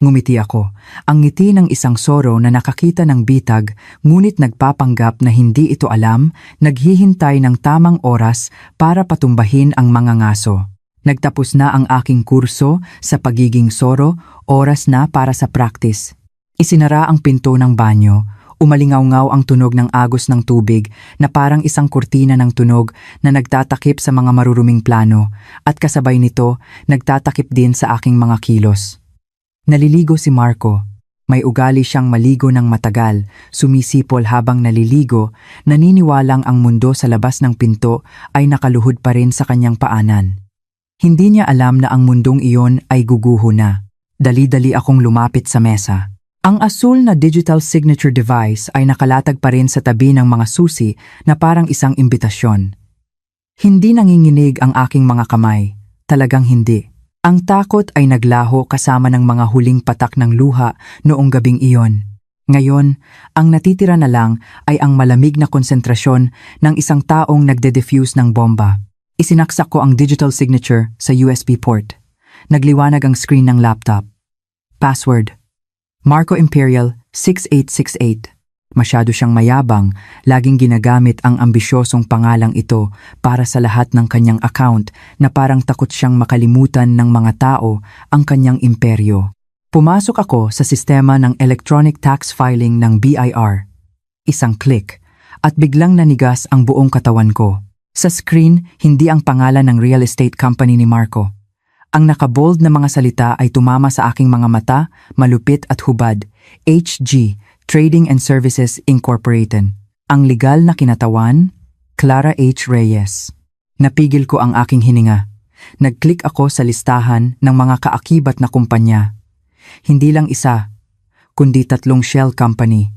Ngumiti ako, ang ngiti ng isang soro na nakakita ng bitag ngunit nagpapanggap na hindi ito alam, naghihintay ng tamang oras para patumbahin ang mga ngaso. Nagtapos na ang aking kurso sa pagiging soro, oras na para sa practice. Isinara ang pinto ng banyo, umalingaw-ngaw ang tunog ng agos ng tubig na parang isang kurtina ng tunog na nagtatakip sa mga maruruming plano at kasabay nito nagtatakip din sa aking mga kilos. Naliligo si Marco. May ugali siyang maligo ng matagal, sumisipol habang naliligo, naniniwalang ang mundo sa labas ng pinto ay nakaluhod pa rin sa kanyang paanan. Hindi niya alam na ang mundong iyon ay guguho na. Dali-dali akong lumapit sa mesa. Ang asul na digital signature device ay nakalatag pa rin sa tabi ng mga susi na parang isang imbitasyon. Hindi nanginginig ang aking mga kamay. Talagang hindi. Ang takot ay naglaho kasama ng mga huling patak ng luha noong gabing iyon. Ngayon, ang natitira na lang ay ang malamig na konsentrasyon ng isang taong nagde-defuse ng bomba. Isinaksak ko ang digital signature sa USB port. Nagliwanag ang screen ng laptop. Password: Marco Imperial 6868. Masyado siyang mayabang, laging ginagamit ang ambisyosong pangalang ito para sa lahat ng kanyang account na parang takot siyang makalimutan ng mga tao ang kanyang imperyo. Pumasok ako sa sistema ng electronic tax filing ng BIR. Isang click, at biglang nanigas ang buong katawan ko. Sa screen, hindi ang pangalan ng real estate company ni Marco. Ang nakabold na mga salita ay tumama sa aking mga mata, malupit at hubad. HG, Trading and Services Incorporated. Ang legal na kinatawan, Clara H. Reyes. Napigil ko ang aking hininga. Nag-click ako sa listahan ng mga kaakibat na kumpanya. Hindi lang isa, kundi 3 shell company.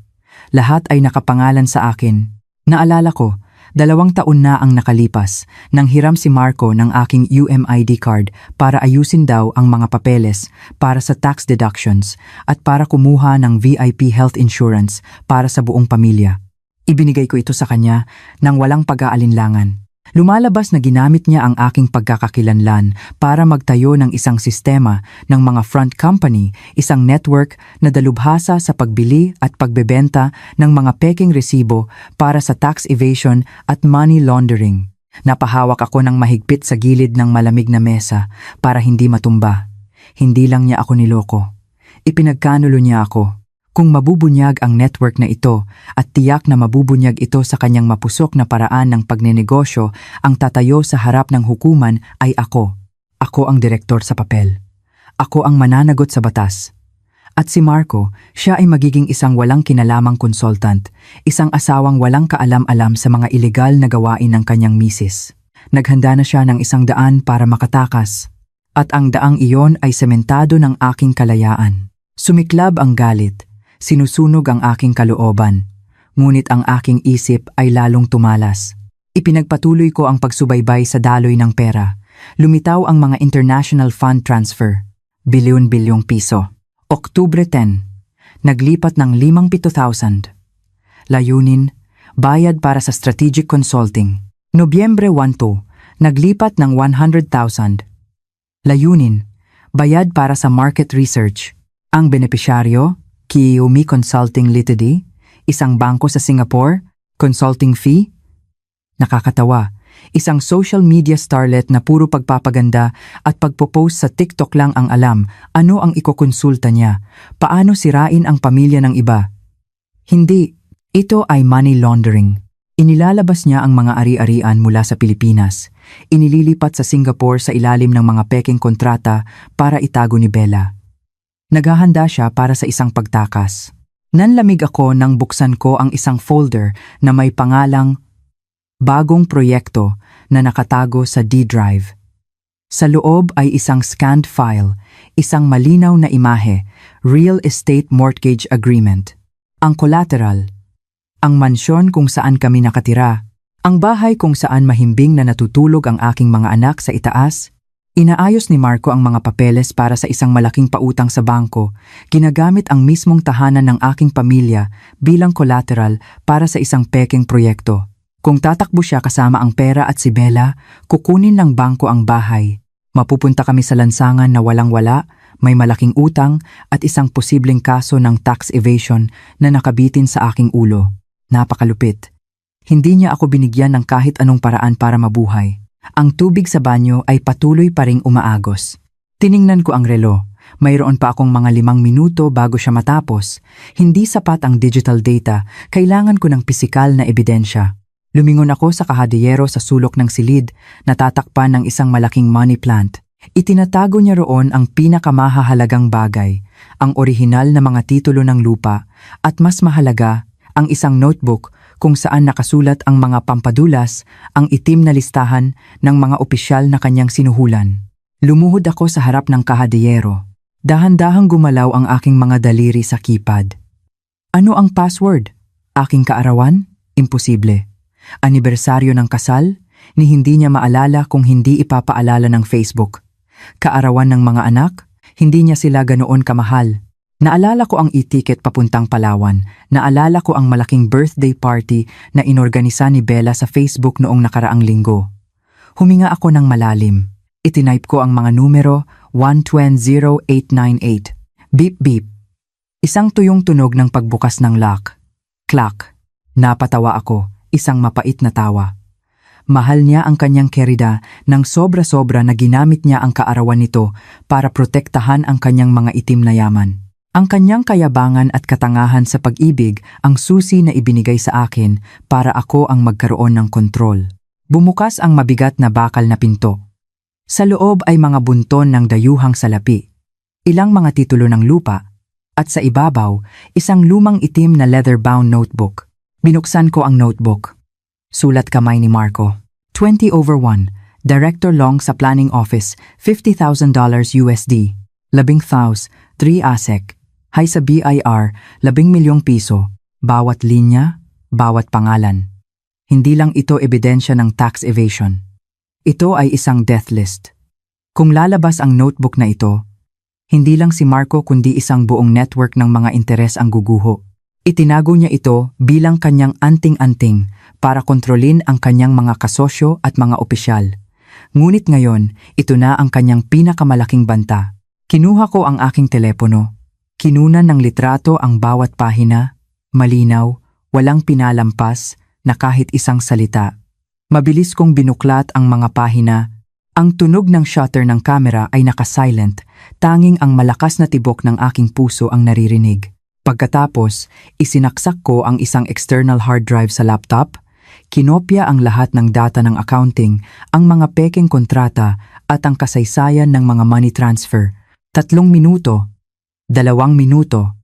Lahat ay nakapangalan sa akin. Naalala ko, 2 taon na ang nakalipas nang hiram si Marco ng aking UMID card para ayusin daw ang mga papeles para sa tax deductions at para kumuha ng VIP health insurance para sa buong pamilya. Ibinigay ko ito sa kanya nang walang pag-aalinlangan. Lumalabas na ginamit niya ang aking pagkakakilanlan para magtayo ng isang sistema ng mga front company, isang network na dalubhasa sa pagbili at pagbebenta ng mga peking resibo para sa tax evasion at money laundering. Napahawak ako ng mahigpit sa gilid ng malamig na mesa para hindi matumba. Hindi lang niya ako niloko. Ipinagkanulo niya ako. Kung mabubunyag ang network na ito at tiyak na mabubunyag ito sa kanyang mapusok na paraan ng pagnenegosyo, ang tatayo sa harap ng hukuman ay ako. Ako ang direktor sa papel. Ako ang mananagot sa batas. At si Marco, siya ay magiging isang walang kinalamang consultant, isang asawang walang kaalam-alam sa mga ilegal na gawain ng kanyang misis. Naghanda na siya ng 100 para makatakas. At ang daang iyon ay sementado ng aking kalayaan. Sumiklab ang galit. Sinusunog ang aking kalooban, ngunit ang aking isip ay lalong tumalas. Ipinagpatuloy ko ang pagsubaybay sa daloy ng pera. Lumitaw ang mga international fund transfer, bilyon-bilyong piso. Oktubre 10, naglipat ng 57,000. Layunin, bayad para sa strategic consulting. Nobyembre 12, naglipat ng 100,000. Layunin, bayad para sa market research. Ang benepisyaryo, Kiyomi Consulting Ltd, isang bangko sa Singapore, consulting fee. Nakakatawa, isang social media starlet na puro pagpapaganda at pagpo-post sa TikTok lang ang alam ano ang ikokonsulta niya, paano sirain ang pamilya ng iba. Hindi, ito ay money laundering. Inilalabas niya ang mga ari-arian mula sa Pilipinas, inililipat sa Singapore sa ilalim ng mga peking kontrata para itago ni Bella. Naghahanda siya para sa isang pagtakas. Nanlamig ako nang buksan ko ang isang folder na may pangalang Bagong Proyekto na nakatago sa D-Drive. Sa loob ay isang scanned file, isang malinaw na imahe, Real Estate Mortgage Agreement. Ang collateral, ang mansyon kung saan kami nakatira, ang bahay kung saan mahimbing na natutulog ang aking mga anak sa itaas. Inaayos ni Marco ang mga papeles para sa isang malaking pautang sa bangko, ginagamit ang mismong tahanan ng aking pamilya bilang collateral para sa isang peking proyekto. Kung tatakbo siya kasama ang pera at si Bella, kukunin ng bangko ang bahay. Mapupunta kami sa lansangan na walang-wala, may malaking utang at isang posibleng kaso ng tax evasion na nakabitin sa aking ulo. Napakalupit. Hindi niya ako binigyan ng kahit anong paraan para mabuhay. Ang tubig sa banyo ay patuloy pa ring umaagos. Tiningnan ko ang relo. Mayroon pa akong mga 5 minuto bago siya matapos. Hindi sapat ang digital data, kailangan ko ng pisikal na ebidensya. Lumingon ako sa kahadiyero sa sulok ng silid, natatakpan ng isang malaking money plant. Itinatago niya roon ang pinakamahahalagang bagay, ang orihinal na mga titulo ng lupa, at mas mahalaga, ang isang notebook kung saan nakasulat ang mga pampadulas, ang itim na listahan ng mga opisyal na kanyang sinuhulan. Lumuhod ako sa harap ng kahadiyero. Dahan-dahang gumalaw ang aking mga daliri sa keypad. Ano ang password? Aking kaarawan? Imposible. Anibersaryo ng kasal? Ni hindi niya maalala kung hindi ipapaalala ng Facebook. Kaarawan ng mga anak? Hindi niya sila ganoon kamahal. Naalala ko ang e-ticket papuntang Palawan. Naalala ko ang malaking birthday party na inorganisa ni Bella sa Facebook noong nakaraang linggo. Huminga ako ng malalim. Itinype ko ang mga numero 120898. Beep beep. Isang tuyong tunog ng pagbukas ng lock. Clack. Napatawa ako, isang mapait na tawa. Mahal niya ang kanyang kerida nang sobra-sobra na ginamit niya ang kaarawan nito para protektahan ang kanyang mga itim na yaman. Ang kanyang kayabangan at katangahan sa pag-ibig ang susi na ibinigay sa akin para ako ang magkaroon ng kontrol. Bumukas ang mabigat na bakal na pinto. Sa loob ay mga bunton ng dayuhang salapi, ilang mga titulo ng lupa, at sa ibabaw, isang lumang itim na leather-bound notebook. Binuksan ko ang notebook. Sulat kamay ni Marco. 20/1, Director Long sa Planning Office, $50,000 USD. 11,000, 3 ASEC. Hay sa BIR, 10,000,000 piso. Bawat linya, bawat pangalan. Hindi lang ito ebidensya ng tax evasion. Ito ay isang death list. Kung lalabas ang notebook na ito, hindi lang si Marco kundi isang buong network ng mga interes ang guguho. Itinago niya ito bilang kanyang anting-anting para kontrolin ang kanyang mga kasosyo at mga opisyal. Ngunit ngayon, ito na ang kanyang pinakamalaking banta. Kinuha ko ang aking telepono. Kinunan ng litrato ang bawat pahina, malinaw, walang pinalampas na kahit isang salita. Mabilis kong binuklat ang mga pahina. Ang tunog ng shutter ng kamera ay naka-silent, tanging ang malakas na tibok ng aking puso ang naririnig. Pagkatapos, isinaksak ko ang isang external hard drive sa laptop, kinopya ang lahat ng data ng accounting, ang mga pekeng kontrata at ang kasaysayan ng mga money transfer. 3 minuto, 2 minuto,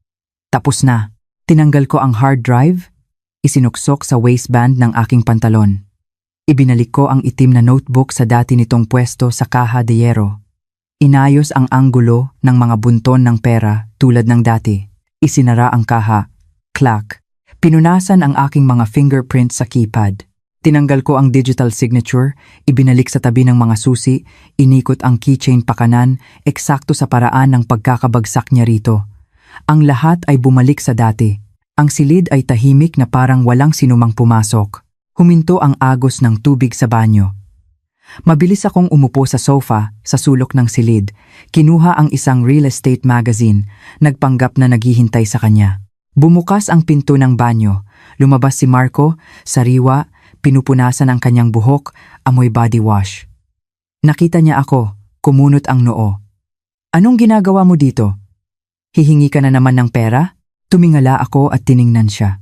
tapos na. Tinanggal ko ang hard drive, isinuksok sa waistband ng aking pantalon. Ibinalik ko ang itim na notebook sa dati nitong pwesto sa kaha de hierro. Inayos ang anggulo ng mga bunton ng pera tulad ng dati. Isinara ang kaha. Clack. Pinunasan ang aking mga fingerprints sa keypad. Tinanggal ko ang digital signature, ibinalik sa tabi ng mga susi, inikot ang keychain pakanan, eksakto sa paraan ng pagkakabagsak niya rito. Ang lahat ay bumalik sa dati. Ang silid ay tahimik na parang walang sinumang pumasok. Huminto ang agos ng tubig sa banyo. Mabilis akong umupo sa sofa sa sulok ng silid. Kinuha ang isang real estate magazine, nagpanggap na naghihintay sa kanya. Bumukas ang pinto ng banyo. Lumabas si Marco, sariwa, pinupunasan ang kanyang buhok, amoy body wash. Nakita niya ako, kumunot ang noo. Anong ginagawa mo dito? Hihingi ka na naman ng pera? Tumingala ako at tiningnan siya.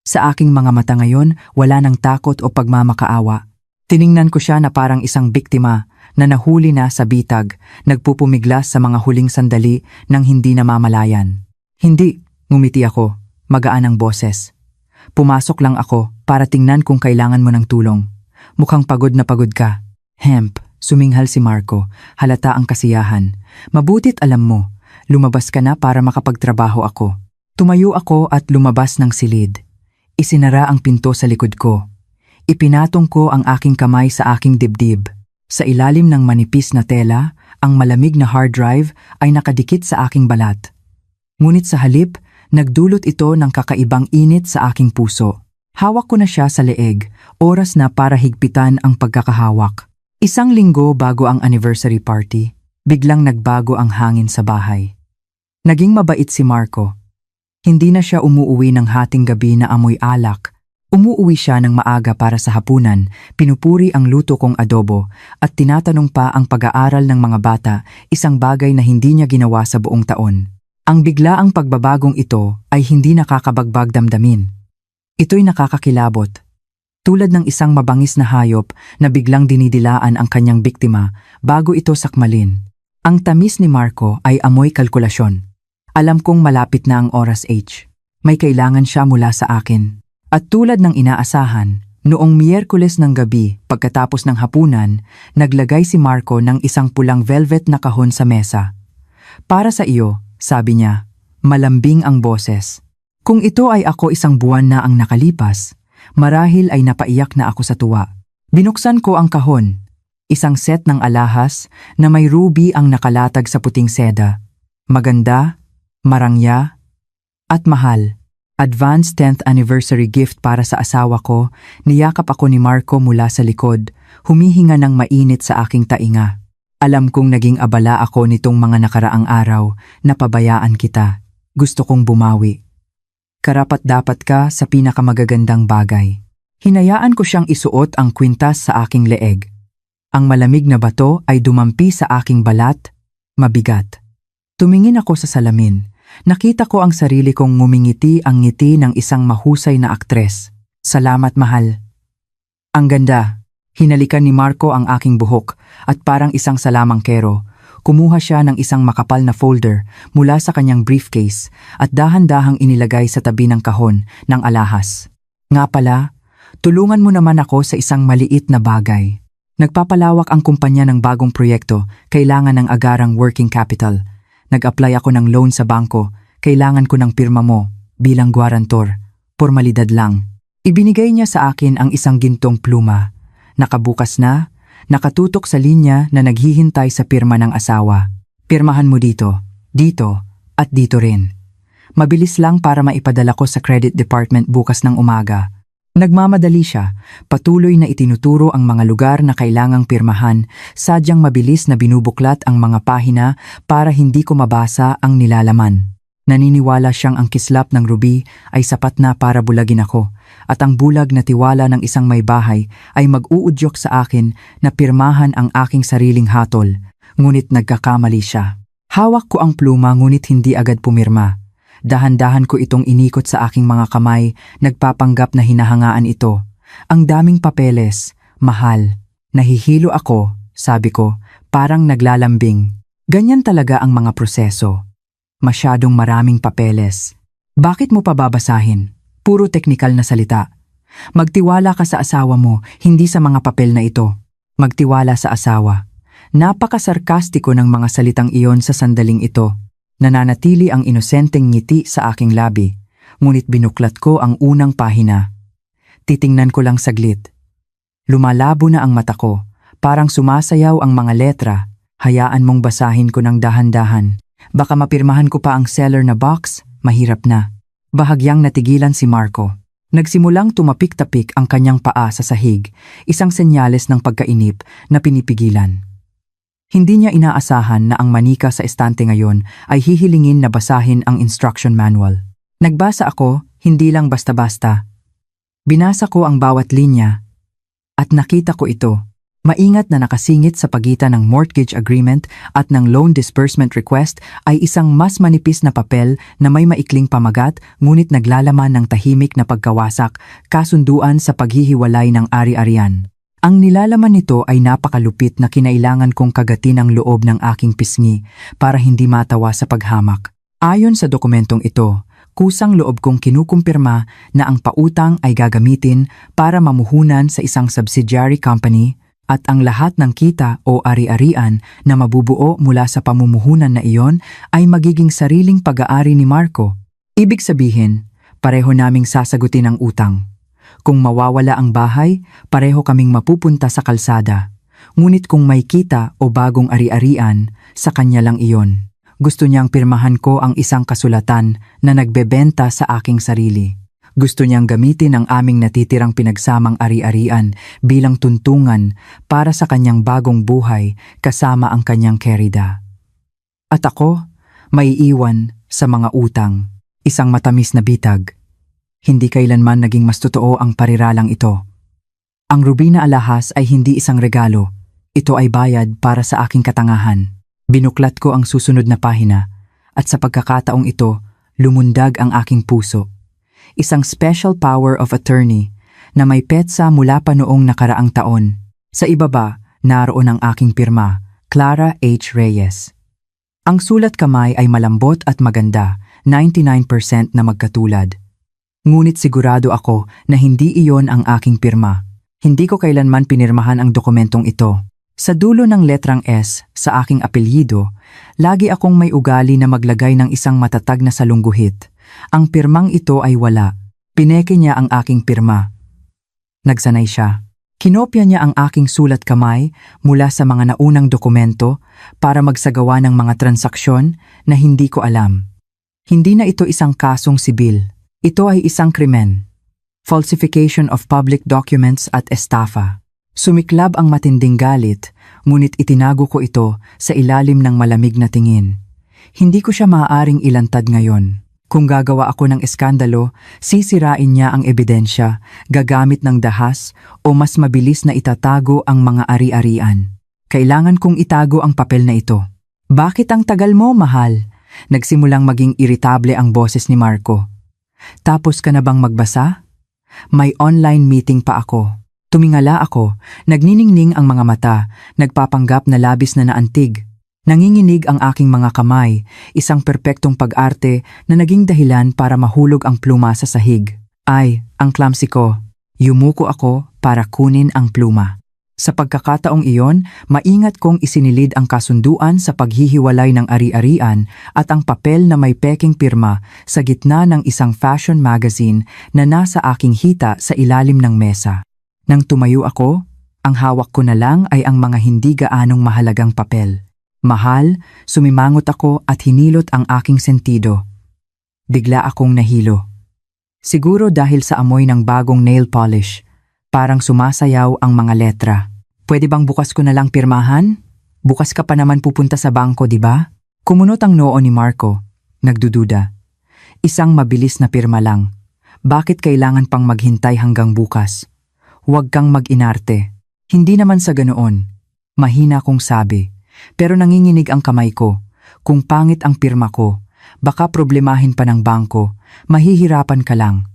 Sa aking mga mata ngayon, wala nang takot o pagmamakaawa. Tiningnan ko siya na parang isang biktima na nahuli na sa bitag, nagpupumiglas sa mga huling sandali nang hindi namamalayan. Hindi, ngumiti ako, magaan ang boses. Pumasok lang ako para tingnan kung kailangan mo ng tulong. Mukhang pagod na pagod ka. Hemp, suminghal si Marco, halata ang kasiyahan. Mabutit alam mo, lumabas ka na para makapagtrabaho ako. Tumayo ako at lumabas ng silid. Isinara ang pinto sa likod ko. Ipinatong ko ang aking kamay sa aking dibdib. Sa ilalim ng manipis na tela, ang malamig na hard drive ay nakadikit sa aking balat. Ngunit sa halip, nagdulot ito ng kakaibang init sa aking puso. Hawak ko na siya sa leeg, oras na para higpitan ang pagkakahawak. 1 linggo bago ang anniversary party, biglang nagbago ang hangin sa bahay. Naging mabait si Marco. Hindi na siya umuuwi ng hating gabi na amoy alak. Umuuwi siya ng maaga para sa hapunan, pinupuri ang luto kong adobo, at tinatanong pa ang pag-aaral ng mga bata, isang bagay na hindi niya ginawa sa buong taon. Ang biglaang pagbabagong ito ay hindi nakakabagbag damdamin. Ito'y nakakakilabot. Tulad ng isang mabangis na hayop na biglang dinidilaan ang kanyang biktima bago ito sakmalin. Ang tamis ni Marco ay amoy kalkulasyon. Alam kong malapit na ang oras H. May kailangan siya mula sa akin. At tulad ng inaasahan, noong Miyerkules ng gabi pagkatapos ng hapunan, naglagay si Marco ng isang pulang velvet na kahon sa mesa. Para sa iyo, sabi niya, malambing ang boses. Kung ito ay ako isang buwan na ang nakalipas, marahil ay napaiyak na ako sa tuwa. Binuksan ko ang kahon, isang set ng alahas na may ruby ang nakalatag sa puting seda. Maganda, marangya, at mahal. Advanced 10th anniversary gift para sa asawa ko, niyakap ako ni Marco mula sa likod, humihinga ng mainit sa aking tainga. Alam kong naging abala ako nitong mga nakaraang araw, napabayaan kita. Gusto kong bumawi. Karapat-dapat ka sa pinakamagagandang bagay. Hinayaan ko siyang isuot ang kwintas sa aking leeg. Ang malamig na bato ay dumampi sa aking balat, mabigat. Tumingin ako sa salamin. Nakita ko ang sarili kong ngumingiti ang ngiti ng isang mahusay na aktres. Salamat, mahal. Ang ganda. Hinalikan ni Marco ang aking buhok at parang isang salamangkero, kumuha siya ng isang makapal na folder mula sa kanyang briefcase at dahan-dahang inilagay sa tabi ng kahon ng alahas. Nga pala, tulungan mo naman ako sa isang maliit na bagay. Nagpapalawak ang kumpanya ng bagong proyekto, kailangan ng agarang working capital. Nag-apply ako ng loan sa bangko, kailangan ko ng pirma mo bilang guarantor. Formalidad lang. Ibinigay niya sa akin ang isang gintong pluma. Nakabukas na, nakatutok sa linya na naghihintay sa pirma ng asawa. Pirmahan mo dito, dito, at dito rin. Mabilis lang para maipadala ko sa credit department bukas ng umaga. Nagmamadali siya, patuloy na itinuturo ang mga lugar na kailangang pirmahan, sadyang mabilis na binubuklat ang mga pahina para hindi ko mabasa ang nilalaman. Naniniwala siyang ang kislap ng ruby ay sapat na para bulagin ako, at ang bulag na tiwala ng isang may bahay ay mag-uudyok sa akin na pirmahan ang aking sariling hatol, ngunit nagkakamali siya. Hawak ko ang pluma ngunit hindi agad pumirma. Dahan-dahan ko itong inikot sa aking mga kamay, nagpapanggap na hinahangaan ito. Ang daming papeles, mahal. Nahihilo ako, sabi ko, parang naglalambing. Ganyan talaga ang mga proseso. Masyadong maraming papeles. Bakit mo pa babasahin? Puro teknikal na salita. Magtiwala ka sa asawa mo, hindi sa mga papel na ito. Magtiwala sa asawa. Napakasarkastiko ng mga salitang iyon sa sandaling ito. Nananatili ang inosenteng ngiti sa aking labi, ngunit binuklat ko ang unang pahina. Titingnan ko lang saglit. Lumalabo na ang mata ko, parang sumasayaw ang mga letra. Hayaan mong basahin ko ng dahan-dahan. Baka mapirmahan ko pa ang seller na box, mahirap na. Bahagyang natigilan si Marco. Nagsimulang tumapik-tapik ang kanyang paa sa sahig, isang senyales ng pagkainip na pinipigilan. Hindi niya inaasahan na ang manika sa estante ngayon ay hihilingin na basahin ang instruction manual. Nagbasa ako, hindi lang basta-basta. Binasa ko ang bawat linya at nakita ko ito. Maingat na nakasingit sa pagitan ng mortgage agreement at ng loan disbursement request ay isang mas manipis na papel na may maikling pamagat ngunit naglalaman ng tahimik na pagkawasak, kasunduan sa paghihiwalay ng ari-arian. Ang nilalaman nito ay napakalupit na kinailangan kong kagatin ang loob ng aking pisngi para hindi matawa sa paghamak. Ayon sa dokumentong ito, kusang loob kong kinukumpirma na ang pautang ay gagamitin para mamuhunan sa isang subsidiary company at ang lahat ng kita o ari-arian na mabubuo mula sa pamumuhunan na iyon ay magiging sariling pag-aari ni Marco. Ibig sabihin, pareho naming sasagutin ang utang. Kung mawawala ang bahay, pareho kaming mapupunta sa kalsada. Ngunit kung may kita o bagong ari-arian, sa kanya lang iyon. Gusto niyang pirmahan ko ang isang kasulatan na nagbebenta sa aking sarili. Gusto niyang gamitin ang aming natitirang pinagsamang ari-arian bilang tuntungan para sa kanyang bagong buhay kasama ang kanyang kerida. At ako, maiiwan sa mga utang, isang matamis na bitag. Hindi kailanman naging mas totoo ang pariralang ito. Ang ruby na alahas ay hindi isang regalo. Ito ay bayad para sa aking katangahan. Binuklat ko ang susunod na pahina at sa pagkakataong ito, lumundag ang aking puso. Isang special power of attorney na may petsa mula pa noong nakaraang taon. Sa ibaba, naroon ang aking pirma, Clara H. Reyes. Ang sulat kamay ay malambot at maganda, 99% na magkatulad. Ngunit sigurado ako na hindi iyon ang aking pirma. Hindi ko kailanman pinirmahan ang dokumentong ito. Sa dulo ng letrang S sa aking apelyido, lagi akong may ugali na maglagay ng isang matatag na salungguhit. Ang pirmang ito ay wala. Pineke niya ang aking pirma. Nagsanay siya. Kinopya niya ang aking sulat kamay mula sa mga naunang dokumento para magsagawa ng mga transaksyon na hindi ko alam. Hindi na ito isang kasong sibil. Ito ay isang krimen. Falsification of public documents at estafa. Sumiklab ang matinding galit, ngunit itinago ko ito sa ilalim ng malamig na tingin. Hindi ko siya maaaring ilantad ngayon. Kung gagawa ako ng eskandalo, sisirain niya ang ebidensya, gagamit ng dahas o mas mabilis na itatago ang mga ari-arian. Kailangan kong itago ang papel na ito. Bakit ang tagal mo, mahal? Nagsimulang maging iritable ang boses ni Marco. Tapos ka na bang magbasa? May online meeting pa ako. Tumingala ako, nagniningning ang mga mata, nagpapanggap na labis na naantig. Nanginginig ang aking mga kamay, isang perpektong pag-arte na naging dahilan para mahulog ang pluma sa sahig. Ay, ang clumsy ko. Yumuko ako para kunin ang pluma. Sa pagkakataong iyon, maingat kong isinilid ang kasunduan sa paghihiwalay ng ari-arian at ang papel na may peking pirma sa gitna ng isang fashion magazine na nasa aking hita sa ilalim ng mesa. Nang tumayo ako, ang hawak ko na lang ay ang mga hindi gaanong mahalagang papel. Mahal, sumimangot ako at hinilot ang aking sentido. Bigla akong nahilo. Siguro dahil sa amoy ng bagong nail polish, parang sumasayaw ang mga letra. Pwede bang bukas ko na lang pirmahan? Bukas ka pa naman pupunta sa bangko, di ba? Kumunot ang noo ni Marco. Nagdududa. Isang mabilis na pirma lang. Bakit kailangan pang maghintay hanggang bukas? Huwag kang mag-inarte. Hindi naman sa ganoon. Mahina kong sabi. Pero nanginginig ang kamay ko. Kung pangit ang pirma ko, baka problemahin pa ng bangko, mahihirapan ka lang.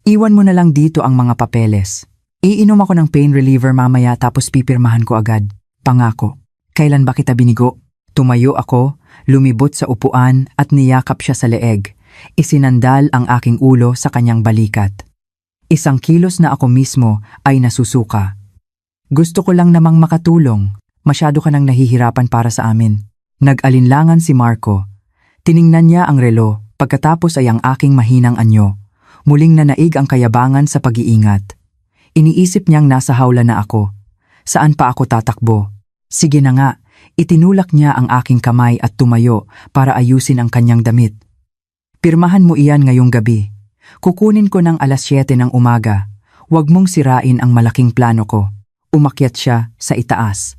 Iwan mo na lang dito ang mga papeles. Iinom ako ng pain reliever mamaya tapos pipirmahan ko agad. Pangako. Kailan ba kita binigo? Tumayo ako, lumibot sa upuan at niyakap siya sa leeg. Isinandal ang aking ulo sa kanyang balikat. 1 kilos na ako mismo ay nasusuka. Gusto ko lang namang makatulong. Masyado ka nang nahihirapan para sa amin. Nag-alinlangan si Marco. Tiningnan niya ang relo, pagkatapos ay ang aking mahinang anyo. Muling nanaig ang kayabangan sa pag-iingat. Iniisip niyang nasa hawla na ako. Saan pa ako tatakbo? Sige na nga, itinulak niya ang aking kamay at tumayo para ayusin ang kanyang damit. Pirmahan mo iyan ngayong gabi. Kukunin ko ng 7:00 ng umaga. Huwag mong sirain ang malaking plano ko. Umakyat siya sa itaas.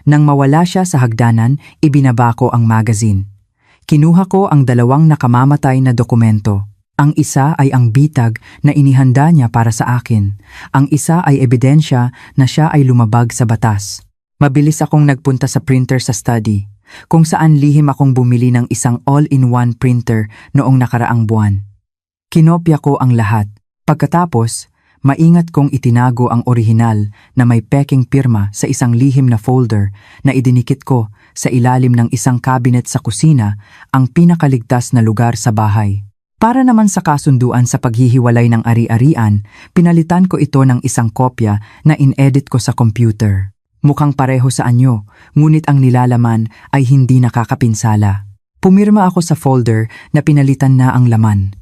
Nang mawala siya sa hagdanan, ibinaba ko ang magazine. Kinuha ko ang 2 nakamamatay na dokumento. Ang isa ay ang bitag na inihanda niya para sa akin. Ang isa ay ebidensya na siya ay lumabag sa batas. Mabilis akong nagpunta sa printer sa study, kung saan lihim akong bumili ng isang all-in-one printer noong nakaraang buwan. Kinopya ko ang lahat. Pagkatapos, maingat kong itinago ang orihinal na may peking pirma sa isang lihim na folder na idinikit ko sa ilalim ng isang cabinet sa kusina, ang pinakaligtas na lugar sa bahay. Para naman sa kasunduan sa paghihiwalay ng ari-arian, pinalitan ko ito ng isang kopya na in-edit ko sa computer. Mukhang pareho sa anyo, ngunit ang nilalaman ay hindi nakakapinsala. Pumirma ako sa folder na pinalitan na ang laman.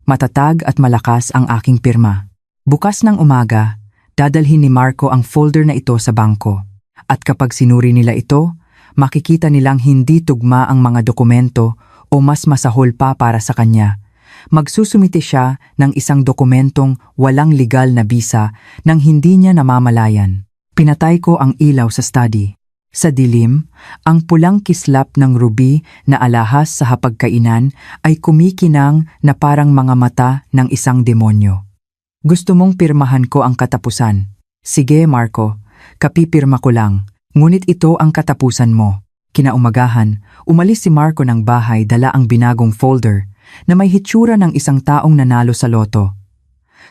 Matatag at malakas ang aking pirma. Bukas ng umaga, dadalhin ni Marco ang folder na ito sa bangko. At kapag sinuri nila ito, makikita nilang hindi tugma ang mga dokumento o mas masahol pa para sa kanya. Magsusumite siya ng isang dokumentong walang legal na bisa nang hindi niya namamalayan. Pinatay ko ang ilaw sa study. Sa dilim, ang pulang kislap ng ruby na alahas sa hapagkainan ay kumikinang na parang mga mata ng isang demonyo. Gusto mong pirmahan ko ang katapusan. Sige, Marco, kapipirma ko lang. Ngunit ito ang katapusan mo. Kinaumagahan, umalis si Marco ng bahay dala ang binagong folder na may hitsura ng isang taong nanalo sa loto.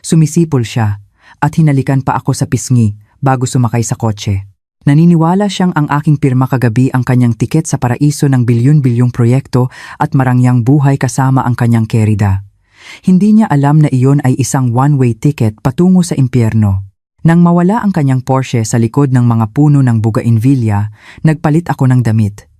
Sumisipol siya at hinalikan pa ako sa pisngi bago sumakay sa kotse. Naniniwala siyang ang aking pirma kagabi ang kanyang tiket sa paraiso ng bilyon-bilyong proyekto at marangyang buhay kasama ang kanyang kerida. Hindi niya alam na iyon ay isang one-way ticket patungo sa impyerno. Nang mawala ang kanyang Porsche sa likod ng mga puno ng bougainvillea, nagpalit ako ng damit.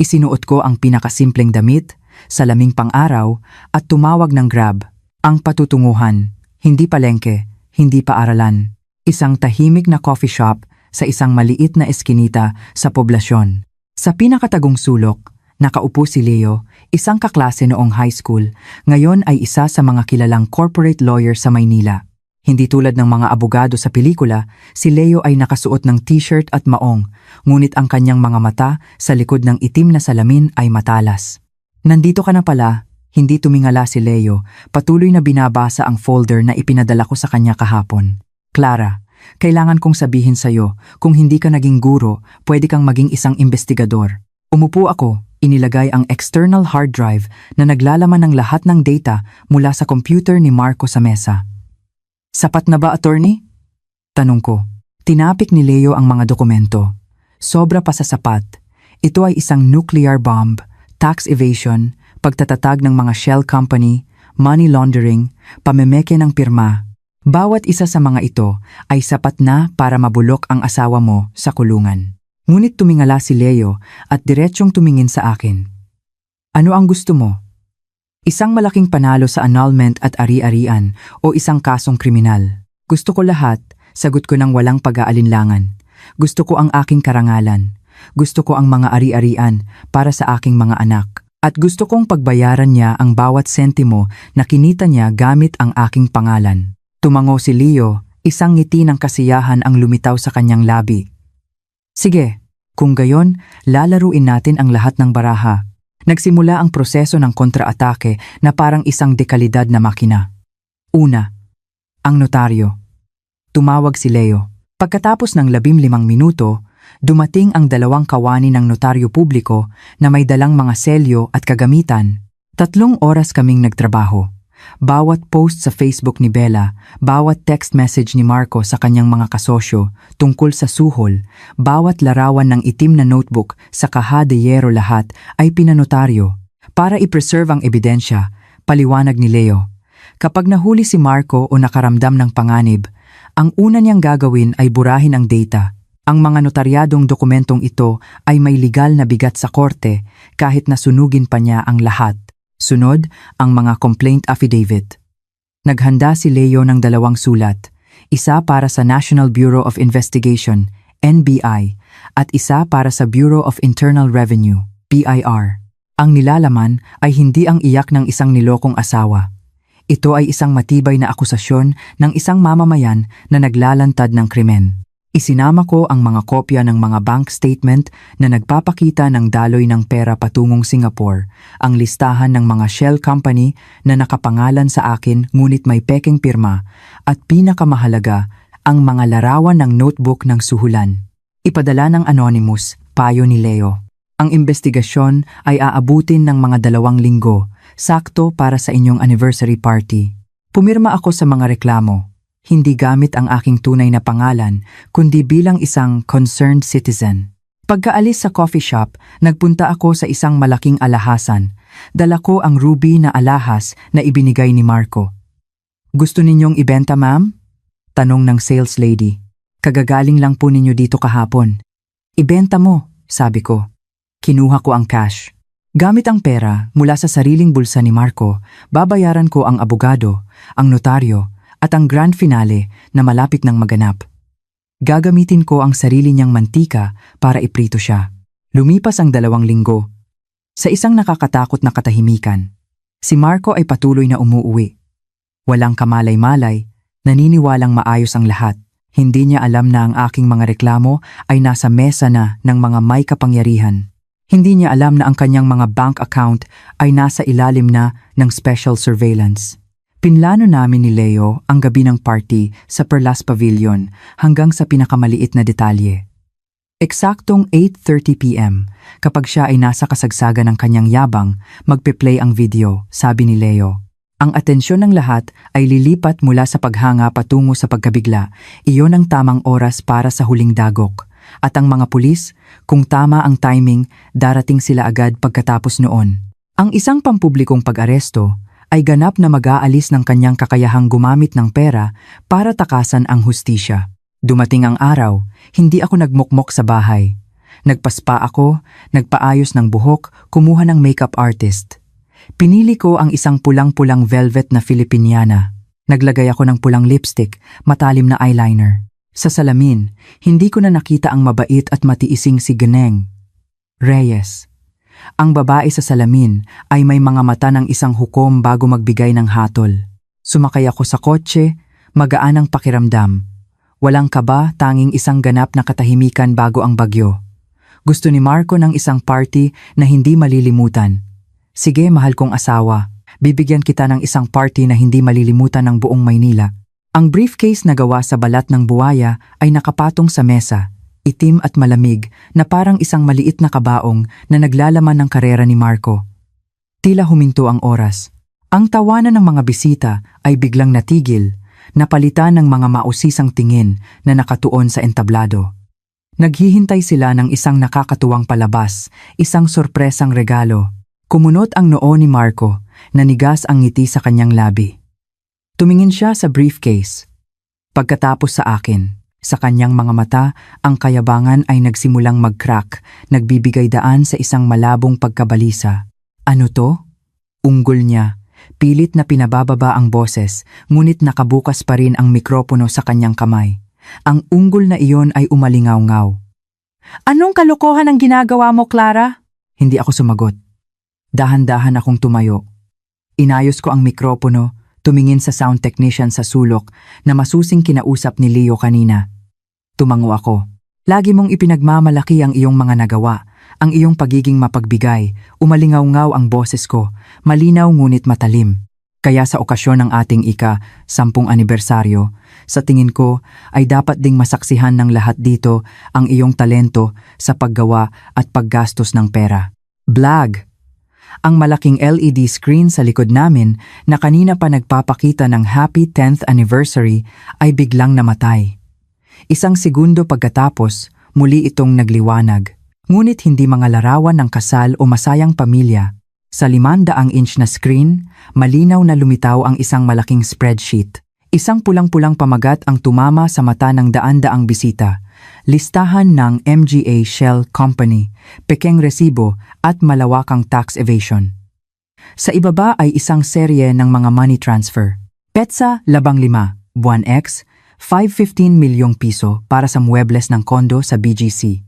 Isinuot ko ang pinakasimpleng damit, salaming pang-araw, at tumawag ng Grab. Ang patutunguhan, hindi palengke, hindi paaralan. Isang tahimik na coffee shop sa isang maliit na eskinita sa poblasyon. Sa pinakatagong sulok, nakaupo si Leo, isang kaklase noong high school, ngayon ay isa sa mga kilalang corporate lawyer sa Maynila. Hindi tulad ng mga abogado sa pelikula, si Leo ay nakasuot ng t-shirt at maong, ngunit ang kanyang mga mata sa likod ng itim na salamin ay matalas. Nandito ka na pala, hindi tumingala si Leo, patuloy na binabasa ang folder na ipinadala ko sa kanya kahapon. Clara, kailangan kong sabihin sa'yo, kung hindi ka naging guro, pwede kang maging isang investigador. Umupo ako, inilagay ang external hard drive na naglalaman ng lahat ng data mula sa computer ni Marco sa mesa. Sapat na ba, attorney? Tanong ko. Tinapik ni Leo ang mga dokumento. Sobra pa sa sapat. Ito ay isang nuclear bomb, tax evasion, pagtatatag ng mga shell company, money laundering, pamemeke ng pirma. Bawat isa sa mga ito ay sapat na para mabulok ang asawa mo sa kulungan. Ngunit tumingala si Leo at diretsyong tumingin sa akin. Ano ang gusto mo? Isang malaking panalo sa annulment at ari-arian o isang kasong kriminal? Gusto ko lahat, sagot ko ng walang pag-aalinlangan. Gusto ko ang aking karangalan. Gusto ko ang mga ari-arian para sa aking mga anak. At gusto kong pagbayaran niya ang bawat sentimo na kinita niya gamit ang aking pangalan. Tumango si Leo, isang ngiti ng kasiyahan ang lumitaw sa kanyang labi. Sige, kung gayon, lalaruin natin ang lahat ng baraha. Nagsimula ang proseso ng kontra-atake na parang isang dekalidad na makina. Una, ang notaryo. Tumawag si Leo. Pagkatapos ng 15 minuto, dumating ang 2 kawani ng notaryo publiko na may dalang mga selyo at kagamitan. 3 oras kaming nagtrabaho. Bawat post sa Facebook ni Bella, bawat text message ni Marco sa kanyang mga kasosyo tungkol sa suhol, bawat larawan ng itim na notebook sa caja de hierro lahat ay pinanotaryo. Para i-preserve ang ebidensya, paliwanag ni Leo. Kapag nahuli si Marco o nakaramdam ng panganib, ang una niyang gagawin ay burahin ang data. Ang mga notaryadong dokumentong ito ay may legal na bigat sa korte kahit nasunugin pa niya ang lahat. Sunod, ang mga complaint affidavit. Naghanda si Leo ng 2 sulat, isa para sa National Bureau of Investigation, NBI, at isa para sa Bureau of Internal Revenue, BIR. Ang nilalaman ay hindi ang iyak ng isang nilokong asawa. Ito ay isang matibay na akusasyon ng isang mamamayan na naglalantad ng krimen. Isinama ko ang mga kopya ng mga bank statement na nagpapakita ng daloy ng pera patungong Singapore, ang listahan ng mga shell company na nakapangalan sa akin ngunit may pekeng pirma, at pinakamahalaga, ang mga larawan ng notebook ng suhulan. Ipadala ng Anonymous, payo ni Leo. Ang investigasyon ay aabutin ng mga 2 linggo, sakto para sa inyong anniversary party. Pumirma ako sa mga reklamo. Hindi gamit ang aking tunay na pangalan, kundi bilang isang concerned citizen. Pagkaalis sa coffee shop, nagpunta ako sa isang malaking alahasan. Dala ko ang ruby na alahas na ibinigay ni Marco. Gusto ninyong ibenta, ma'am? Tanong ng sales lady. Kagagaling lang po ninyo dito kahapon. Ibenta mo, sabi ko. Kinuha ko ang cash. Gamit ang pera mula sa sariling bulsa ni Marco, babayaran ko ang abogado, ang notaryo, at ang grand finale na malapit ng maganap. Gagamitin ko ang sarili niyang mantika para iprito siya. Lumipas ang 2 linggo. Sa isang nakakatakot na katahimikan, si Marco ay patuloy na umuuwi. Walang kamalay-malay, naniniwalang maayos ang lahat. Hindi niya alam na ang aking mga reklamo ay nasa mesa na ng mga may kapangyarihan. Hindi niya alam na ang kanyang mga bank account ay nasa ilalim na ng special surveillance. Pinlano namin ni Leo ang gabi ng party sa Perlas Pavilion hanggang sa pinakamaliit na detalye. Eksaktong 8:30 p.m., kapag siya ay nasa kasagsagan ng kanyang yabang, magpe-play ang video, sabi ni Leo. Ang atensyon ng lahat ay lilipat mula sa paghanga patungo sa pagkabigla. Iyon ang tamang oras para sa huling dagok. At ang mga pulis, kung tama ang timing, darating sila agad pagkatapos noon. Ang isang pampublikong pag-aresto ay ganap na mag-aalis ng kanyang kakayahang gumamit ng pera para takasan ang hustisya. Dumating ang araw, hindi ako nagmukmok sa bahay. Nagpaspa ako, nagpaayos ng buhok, kumuha ng makeup artist. Pinili ko ang isang pulang-pulang velvet na Filipiniana. Naglagay ako ng pulang lipstick, matalim na eyeliner. Sa salamin, hindi ko na nakita ang mabait at matiising si Gneng Reyes. Ang babae sa salamin ay may mga mata ng isang hukom bago magbigay ng hatol. Sumakay ako sa kotse, magaan ang pakiramdam. Walang kaba, tanging isang ganap na katahimikan bago ang bagyo. Gusto ni Marco ng isang party na hindi malilimutan. Sige, mahal kong asawa. Bibigyan kita ng isang party na hindi malilimutan ng buong Maynila. Ang briefcase na gawa sa balat ng buwaya ay nakapatong sa mesa, itim at malamig na parang isang maliit na kabaong na naglalaman ng karera ni Marco. Tila huminto ang oras. Ang tawanan ng mga bisita ay biglang natigil, napalitan ng mga mausisang tingin na nakatuon sa entablado. Naghihintay sila ng isang nakakatuwang palabas, isang sorpresang regalo. Kumunot ang noo ni Marco, nanigas ang ngiti sa kanyang labi. Tumingin siya sa briefcase. Pagkatapos sa akin, sa kanyang mga mata, ang kayabangan ay nagsimulang mag-crack, nagbibigay daan sa isang malabong pagkabalisa. Ano to? Unggol niya. Pilit na pinabababa ang boses, ngunit nakabukas pa rin ang mikropono sa kanyang kamay. Ang unggol na iyon ay umalingaw-ngaw. Anong kalokohan ang ginagawa mo, Clara? Hindi ako sumagot. Dahan-dahan akong tumayo. Inayos ko ang mikropono, tumingin sa sound technician sa sulok na masusing kinausap ni Leo kanina. Tumango ako. Lagi mong ipinagmamalaki ang iyong mga nagawa, ang iyong pagiging mapagbigay. Umalingaw-ngaw ang boses ko, malinaw ngunit matalim. Kaya sa okasyon ng ating ika-10 anibersaryo, sa tingin ko ay dapat ding masaksihan ng lahat dito ang iyong talento sa paggawa at paggastos ng pera. Blag! Ang malaking LED screen sa likod namin na kanina pa nagpapakita ng Happy 10th Anniversary ay biglang namatay. Isang segundo pagkatapos, muli itong nagliwanag. Ngunit hindi mga larawan ng kasal o masayang pamilya. Sa 500-inch na screen, malinaw na lumitaw ang isang malaking spreadsheet. Isang pulang-pulang pamagat ang tumama sa mata ng daan-daang bisita. Listahan ng MGA Shell Company, pekeng resibo at malawakang tax evasion. Sa ibaba ay isang serye ng mga money transfer. Petsa 15, buwan X, 515 milyong piso para sa muebles ng kondo sa BGC.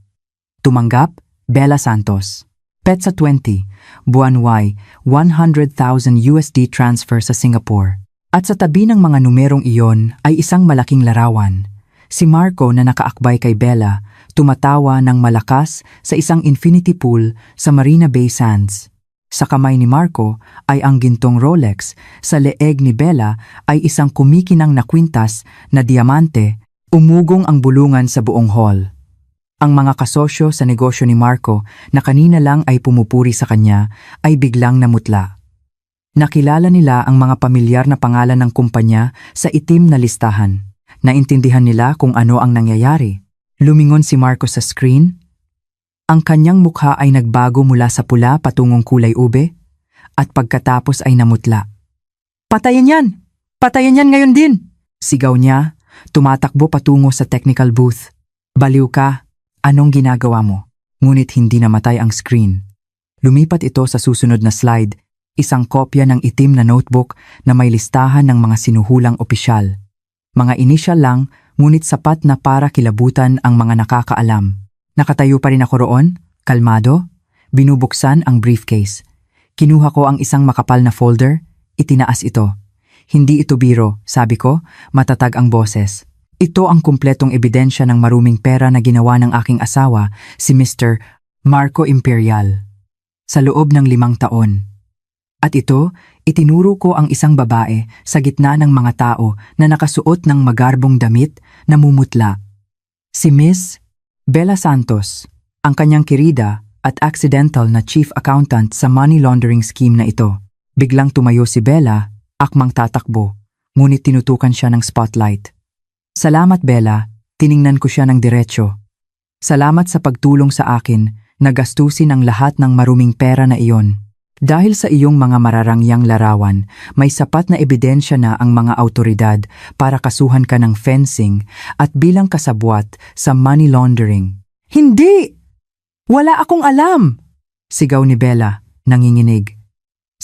Tumanggap, Bella Santos. Petsa 20, buwan Y, 100,000 USD transfer sa Singapore. At sa tabi ng mga numerong iyon ay isang malaking larawan. Si Marco na nakaakbay kay Bella, tumatawa ng malakas sa isang infinity pool sa Marina Bay Sands. Sa kamay ni Marco ay ang gintong Rolex, sa leeg ni Bella ay isang kumikinang na kwintas na diamante, umugong ang bulungan sa buong hall. Ang mga kasosyo sa negosyo ni Marco na kanina lang ay pumupuri sa kanya ay biglang namutla. Nakilala nila ang mga pamilyar na pangalan ng kumpanya sa itim na listahan. Naintindihan nila kung ano ang nangyayari. Lumingon si Marco sa screen. Ang kanyang mukha ay nagbago mula sa pula patungong kulay ube at pagkatapos ay namutla. Patayin yan! Patayin yan ngayon din! Sigaw niya, tumatakbo patungo sa technical booth. Baliw ka, anong ginagawa mo? Ngunit hindi namatay ang screen. Lumipat ito sa susunod na slide, isang kopya ng itim na notebook na may listahan ng mga sinuhulang opisyal. Mga inisyal lang, ngunit sapat na para kilabutan ang mga nakakaalam. Nakatayo pa rin ako roon, kalmado, binubuksan ang briefcase. Kinuha ko ang isang makapal na folder, itinaas ito. Hindi ito biro, sabi ko, matatag ang boses. Ito ang kumpletong ebidensya ng maruming pera na ginawa ng aking asawa, si Mr. Marco Imperial. Sa loob ng 5 taon. At ito, itinuro ko ang isang babae sa gitna ng mga tao na nakasuot ng magarbong damit na mumutla. Si Miss Bella Santos, ang kanyang kirida at accidental na chief accountant sa money laundering scheme na ito. Biglang tumayo si Bella, akmang tatakbo, ngunit tinutukan siya ng spotlight. Salamat Bella, tiningnan ko siya ng diretsyo. Salamat sa pagtulong sa akin na gastusin ang lahat ng maruming pera na iyon. Dahil sa iyong mga mararangyang larawan, may sapat na ebidensya na ang mga autoridad para kasuhan ka ng fencing at bilang kasabwat sa money laundering. Hindi! Wala akong alam! Sigaw ni Bella, nanginginig.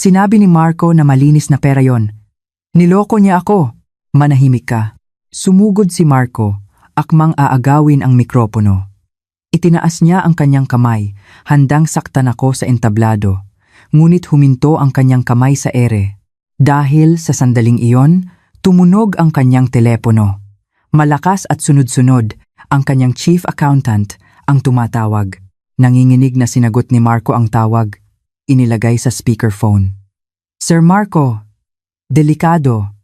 Sinabi ni Marco na malinis na pera yon. Niloko niya ako. Manahimik ka. Sumugod si Marco, akmang aagawin ang mikropono. Itinaas niya ang kanyang kamay, handang saktan ako sa entablado. Ngunit huminto ang kanyang kamay sa ere. Dahil sa sandaling iyon, tumunog ang kanyang telepono. Malakas at sunod-sunod, ang kanyang chief accountant ang tumatawag. Nanginginig na sinagot ni Marco ang tawag. Inilagay sa speakerphone. Sir Marco, delikado,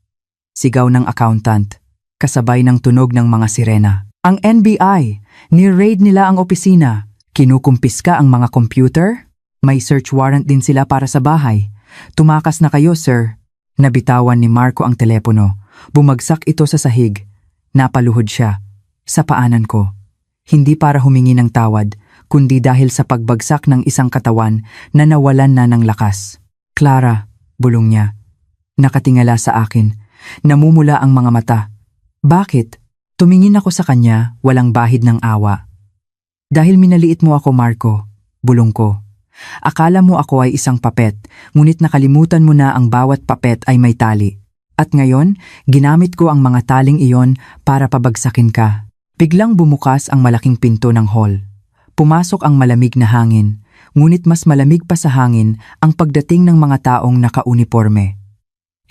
sigaw ng accountant, kasabay ng tunog ng mga sirena. Ang NBI, ni-raid nila ang opisina. Kinukumpiska ang mga computer? May search warrant din sila para sa bahay. Tumakas na kayo, sir. Nabitawan ni Marco ang telepono. Bumagsak ito sa sahig. Napaluhod siya. Sa paanan ko. Hindi para humingi ng tawad, kundi dahil sa pagbagsak ng isang katawan na nawalan na ng lakas. Clara, bulong niya. Nakatingala sa akin. Namumula ang mga mata. Bakit? Tumingin ako sa kanya, walang bahid ng awa. Dahil minaliit mo ako, Marco. Bulong ko. Akala mo ako ay isang papet, ngunit nakalimutan mo na ang bawat papet ay may tali. At ngayon, ginamit ko ang mga taling iyon para pabagsakin ka. Biglang bumukas ang malaking pinto ng hall. Pumasok ang malamig na hangin, ngunit mas malamig pa sa hangin ang pagdating ng mga taong nakauniporme.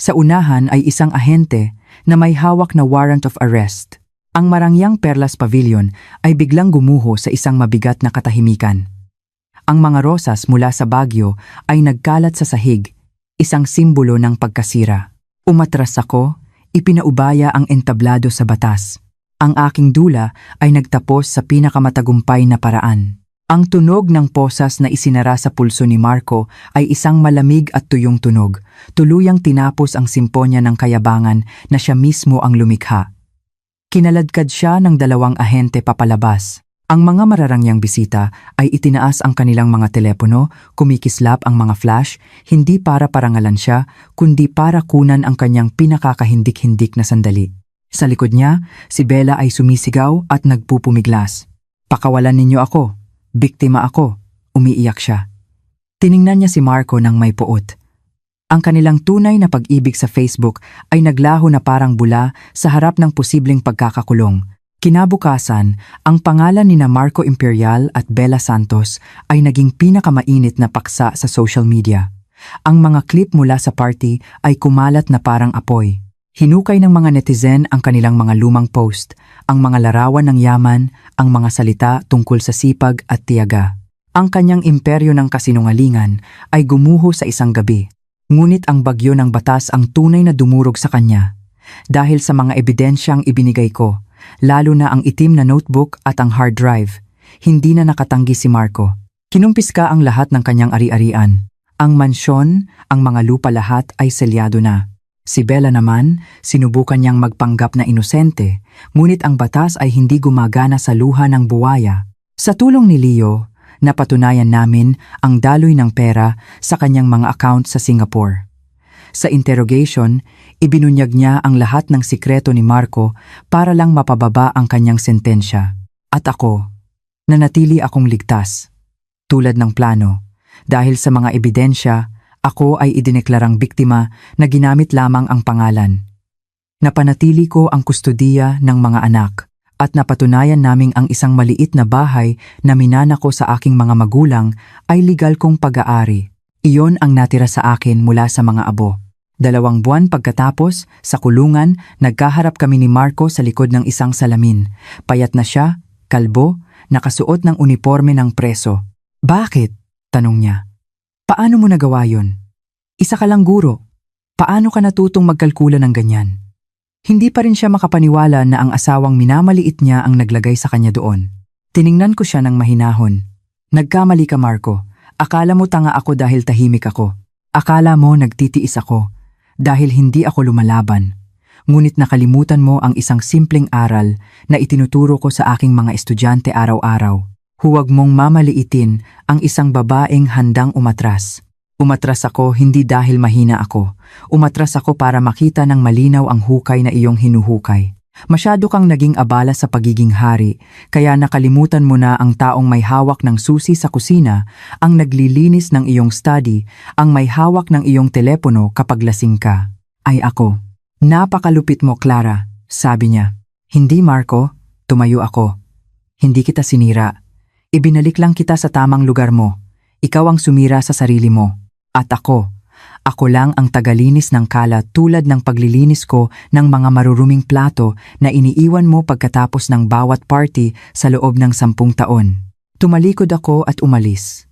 Sa unahan ay isang ahente na may hawak na warrant of arrest. Ang marangyang Perlas Pavilion ay biglang gumuho sa isang mabigat na katahimikan. Ang mga rosas mula sa Baguio ay nagkalat sa sahig, isang simbolo ng pagkasira. Umatras ako, ipinaubaya ang entablado sa batas. Ang aking dula ay nagtapos sa pinakamatagumpay na paraan. Ang tunog ng posas na isinara sa pulso ni Marco ay isang malamig at tuyong tunog, tuluyang tinapos ang simponya ng kayabangan na siya mismo ang lumikha. Kinaladkad siya ng 2 ahente papalabas. Ang mga mararangyang bisita ay itinaas ang kanilang mga telepono, kumikislap ang mga flash, hindi para parangalan siya, kundi para kunan ang kanyang pinakakahindik-hindik na sandali. Sa likod niya, si Bella ay sumisigaw at nagpupumiglas. Pakawalan ninyo ako, biktima ako, umiiyak siya. Tiningnan niya si Marco ng may puot. Ang kanilang tunay na pag-ibig sa Facebook ay naglaho na parang bula sa harap ng posibleng pagkakakulong. Kinabukasan, ang pangalan ni Marco Imperial at Bella Santos ay naging pinakamainit na paksa sa social media. Ang mga clip mula sa party ay kumalat na parang apoy. Hinukay ng mga netizen ang kanilang mga lumang post, ang mga larawan ng yaman, ang mga salita tungkol sa sipag at tiyaga. Ang kanyang imperyo ng kasinungalingan ay gumuho sa isang gabi. Ngunit ang bagyo ng batas ang tunay na dumurog sa kanya. Dahil sa mga ebidensyang ibinigay ko, lalo na ang itim na notebook at ang hard drive, hindi na nakatanggi si Marco. Kinumpiska ang lahat ng kanyang ari-arian. Ang mansyon, ang mga lupa lahat ay selyado na. Si Bella naman, sinubukan niyang magpanggap na inosente, ngunit ang batas ay hindi gumagana sa luha ng buwaya. Sa tulong ni Leo, napatunayan namin ang daloy ng pera sa kanyang mga account sa Singapore. Sa interrogation, ibinunyag niya ang lahat ng sikreto ni Marco para lang mapababa ang kanyang sentensya. At ako, nanatili akong ligtas. Tulad ng plano, dahil sa mga ebidensya, ako ay idineklarang biktima na ginamit lamang ang pangalan. Napanatili ko ang kustodiya ng mga anak at napatunayan naming ang isang maliit na bahay na minana ko sa aking mga magulang ay legal kong pag-aari. Iyon ang natira sa akin mula sa mga abo. 2 buwan pagkatapos, sa kulungan, nagkaharap kami ni Marco sa likod ng isang salamin. Payat na siya, kalbo, nakasuot ng uniforme ng preso. Bakit? Tanong niya. Paano mo nagawa yun? Isa ka lang guro. Paano ka natutong magkalkula ng ganyan? Hindi pa rin siya makapaniwala na ang asawang minamaliit niya ang naglagay sa kanya doon. Tiningnan ko siya ng mahinahon. Nagkamali ka, Marco. Akala mo tanga ako dahil tahimik ako. Akala mo nagtitiis ako dahil hindi ako lumalaban. ngunit nakalimutan mo ang isang simpleng aral na itinuturo ko sa aking mga estudyante araw-araw. Huwag mong mamaliitin ang isang babaeng handang umatras. Umatras ako hindi dahil mahina ako. Umatras ako para makita ng malinaw ang hukay na iyong hinuhukay. Masyado kang naging abala sa pagiging hari, kaya nakalimutan mo na ang taong may hawak ng susi sa kusina, ang naglilinis ng iyong study, ang may hawak ng iyong telepono kapag lasing ka. Ay ako. Napakalupit mo, Clara, sabi niya. Hindi, Marco, tumayo ako. Hindi kita sinira. Ibinalik lang kita sa tamang lugar mo. Ikaw ang sumira sa sarili mo. At ako lang ang tagalinis ng kalat tulad ng paglilinis ko ng mga maruruming plato na iniiwan mo pagkatapos ng bawat party sa loob ng 10 taon. Tumalikod ako at umalis.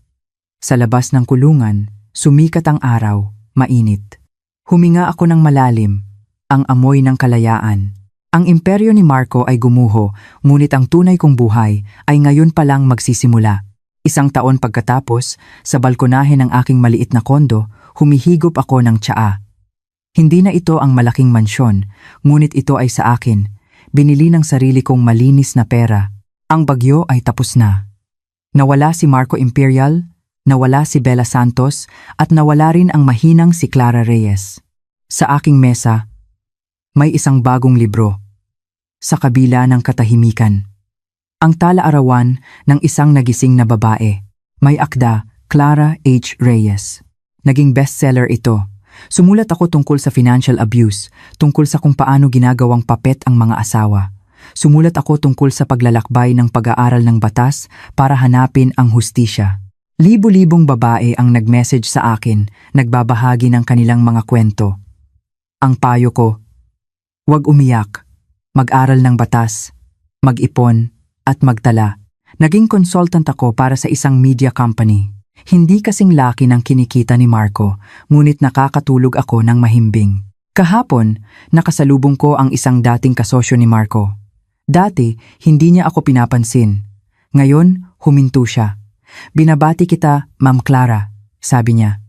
Sa labas ng kulungan, sumikat ang araw, mainit. Huminga ako ng malalim, ang amoy ng kalayaan. Ang imperyo ni Marco ay gumuho, ngunit ang tunay kong buhay ay ngayon pa lang magsisimula. 1 taon pagkatapos, sa balkonahe ng aking maliit na kondo, humihigop ako ng tsaa. Hindi na ito ang malaking mansyon, ngunit ito ay sa akin. Binili ng sarili kong malinis na pera. Ang bagyo ay tapos na. Nawala si Marco Imperial, nawala si Bella Santos, at nawala rin ang mahinang si Clara Reyes. Sa aking mesa, may isang bagong libro. Sa kabila ng katahimikan. Ang tala-arawan ng isang nagising na babae. May akda, Clara H. Reyes. Naging bestseller ito. Sumulat ako tungkol sa financial abuse, tungkol sa kung paano ginagawang papet ang mga asawa. Sumulat ako tungkol sa paglalakbay ng pag-aaral ng batas para hanapin ang hustisya. Libo-libong babae ang nag-message sa akin, nagbabahagi ng kanilang mga kwento. Ang payo ko, huwag umiyak, mag-aral ng batas, mag-ipon, at magtala. Naging consultant ako para sa isang media company. Hindi kasing laki ng kinikita ni Marco, ngunit nakakatulog ako ng mahimbing. Kahapon, nakasalubong ko ang isang dating kasosyo ni Marco. Dati, hindi niya ako pinapansin. Ngayon, huminto siya. Binabati kita, Ma'am Clara, sabi niya.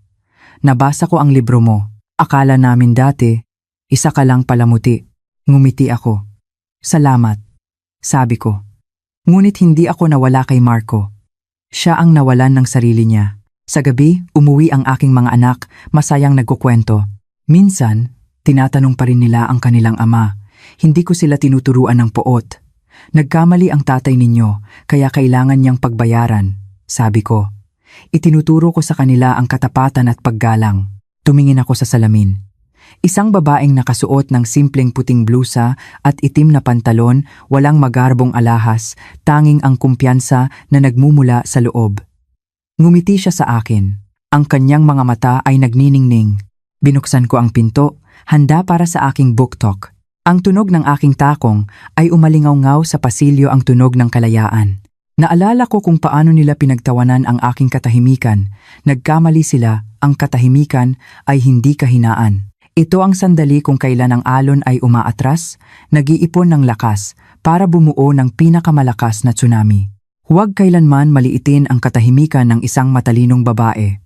Nabasa ko ang libro mo. Akala namin dati, isa ka lang palamuti. Ngumiti ako. Salamat, sabi ko. Ngunit hindi ako nawala kay Marco. Siya ang nawalan ng sarili niya. Sa gabi, umuwi ang aking mga anak, masayang nagkukwento. Minsan, tinatanong pa rin nila ang kanilang ama. Hindi ko sila tinuturuan ng poot. Nagkamali ang tatay ninyo, kaya kailangan niyang pagbayaran, sabi ko. Itinuturo ko sa kanila ang katapatan at paggalang. Tumingin ako sa salamin. Isang babaeng nakasuot ng simpleng puting blusa at itim na pantalon, walang magarbong alahas, tanging ang kumpiyansa na nagmumula sa loob. Ngumiti siya sa akin. Ang kanyang mga mata ay nagniningning. Binuksan ko ang pinto, handa para sa aking book talk. Ang tunog ng aking takong ay umalingaw-ngaw sa pasilyo ang tunog ng kalayaan. Naalala ko kung paano nila pinagtawanan ang aking katahimikan. Nagkamali sila, ang katahimikan ay hindi kahinaan. Ito ang sandali kung kailan ang alon ay umaatras, nag-iipon ng lakas para bumuo ng pinakamalakas na tsunami. Huwag kailanman maliitin ang katahimikan ng isang matalinong babae.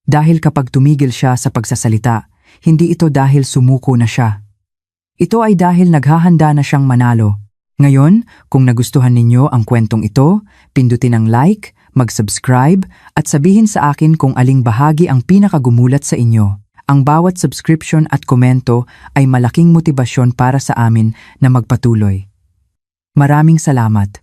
Dahil kapag tumigil siya sa pagsasalita, hindi ito dahil sumuko na siya. Ito ay dahil naghahanda na siyang manalo. Ngayon, kung nagustuhan ninyo ang kwentong ito, pindutin ang like, mag-subscribe at sabihin sa akin kung aling bahagi ang pinakagumulat sa inyo. Ang bawat subscription at komento ay malaking motibasyon para sa amin na magpatuloy. Maraming salamat.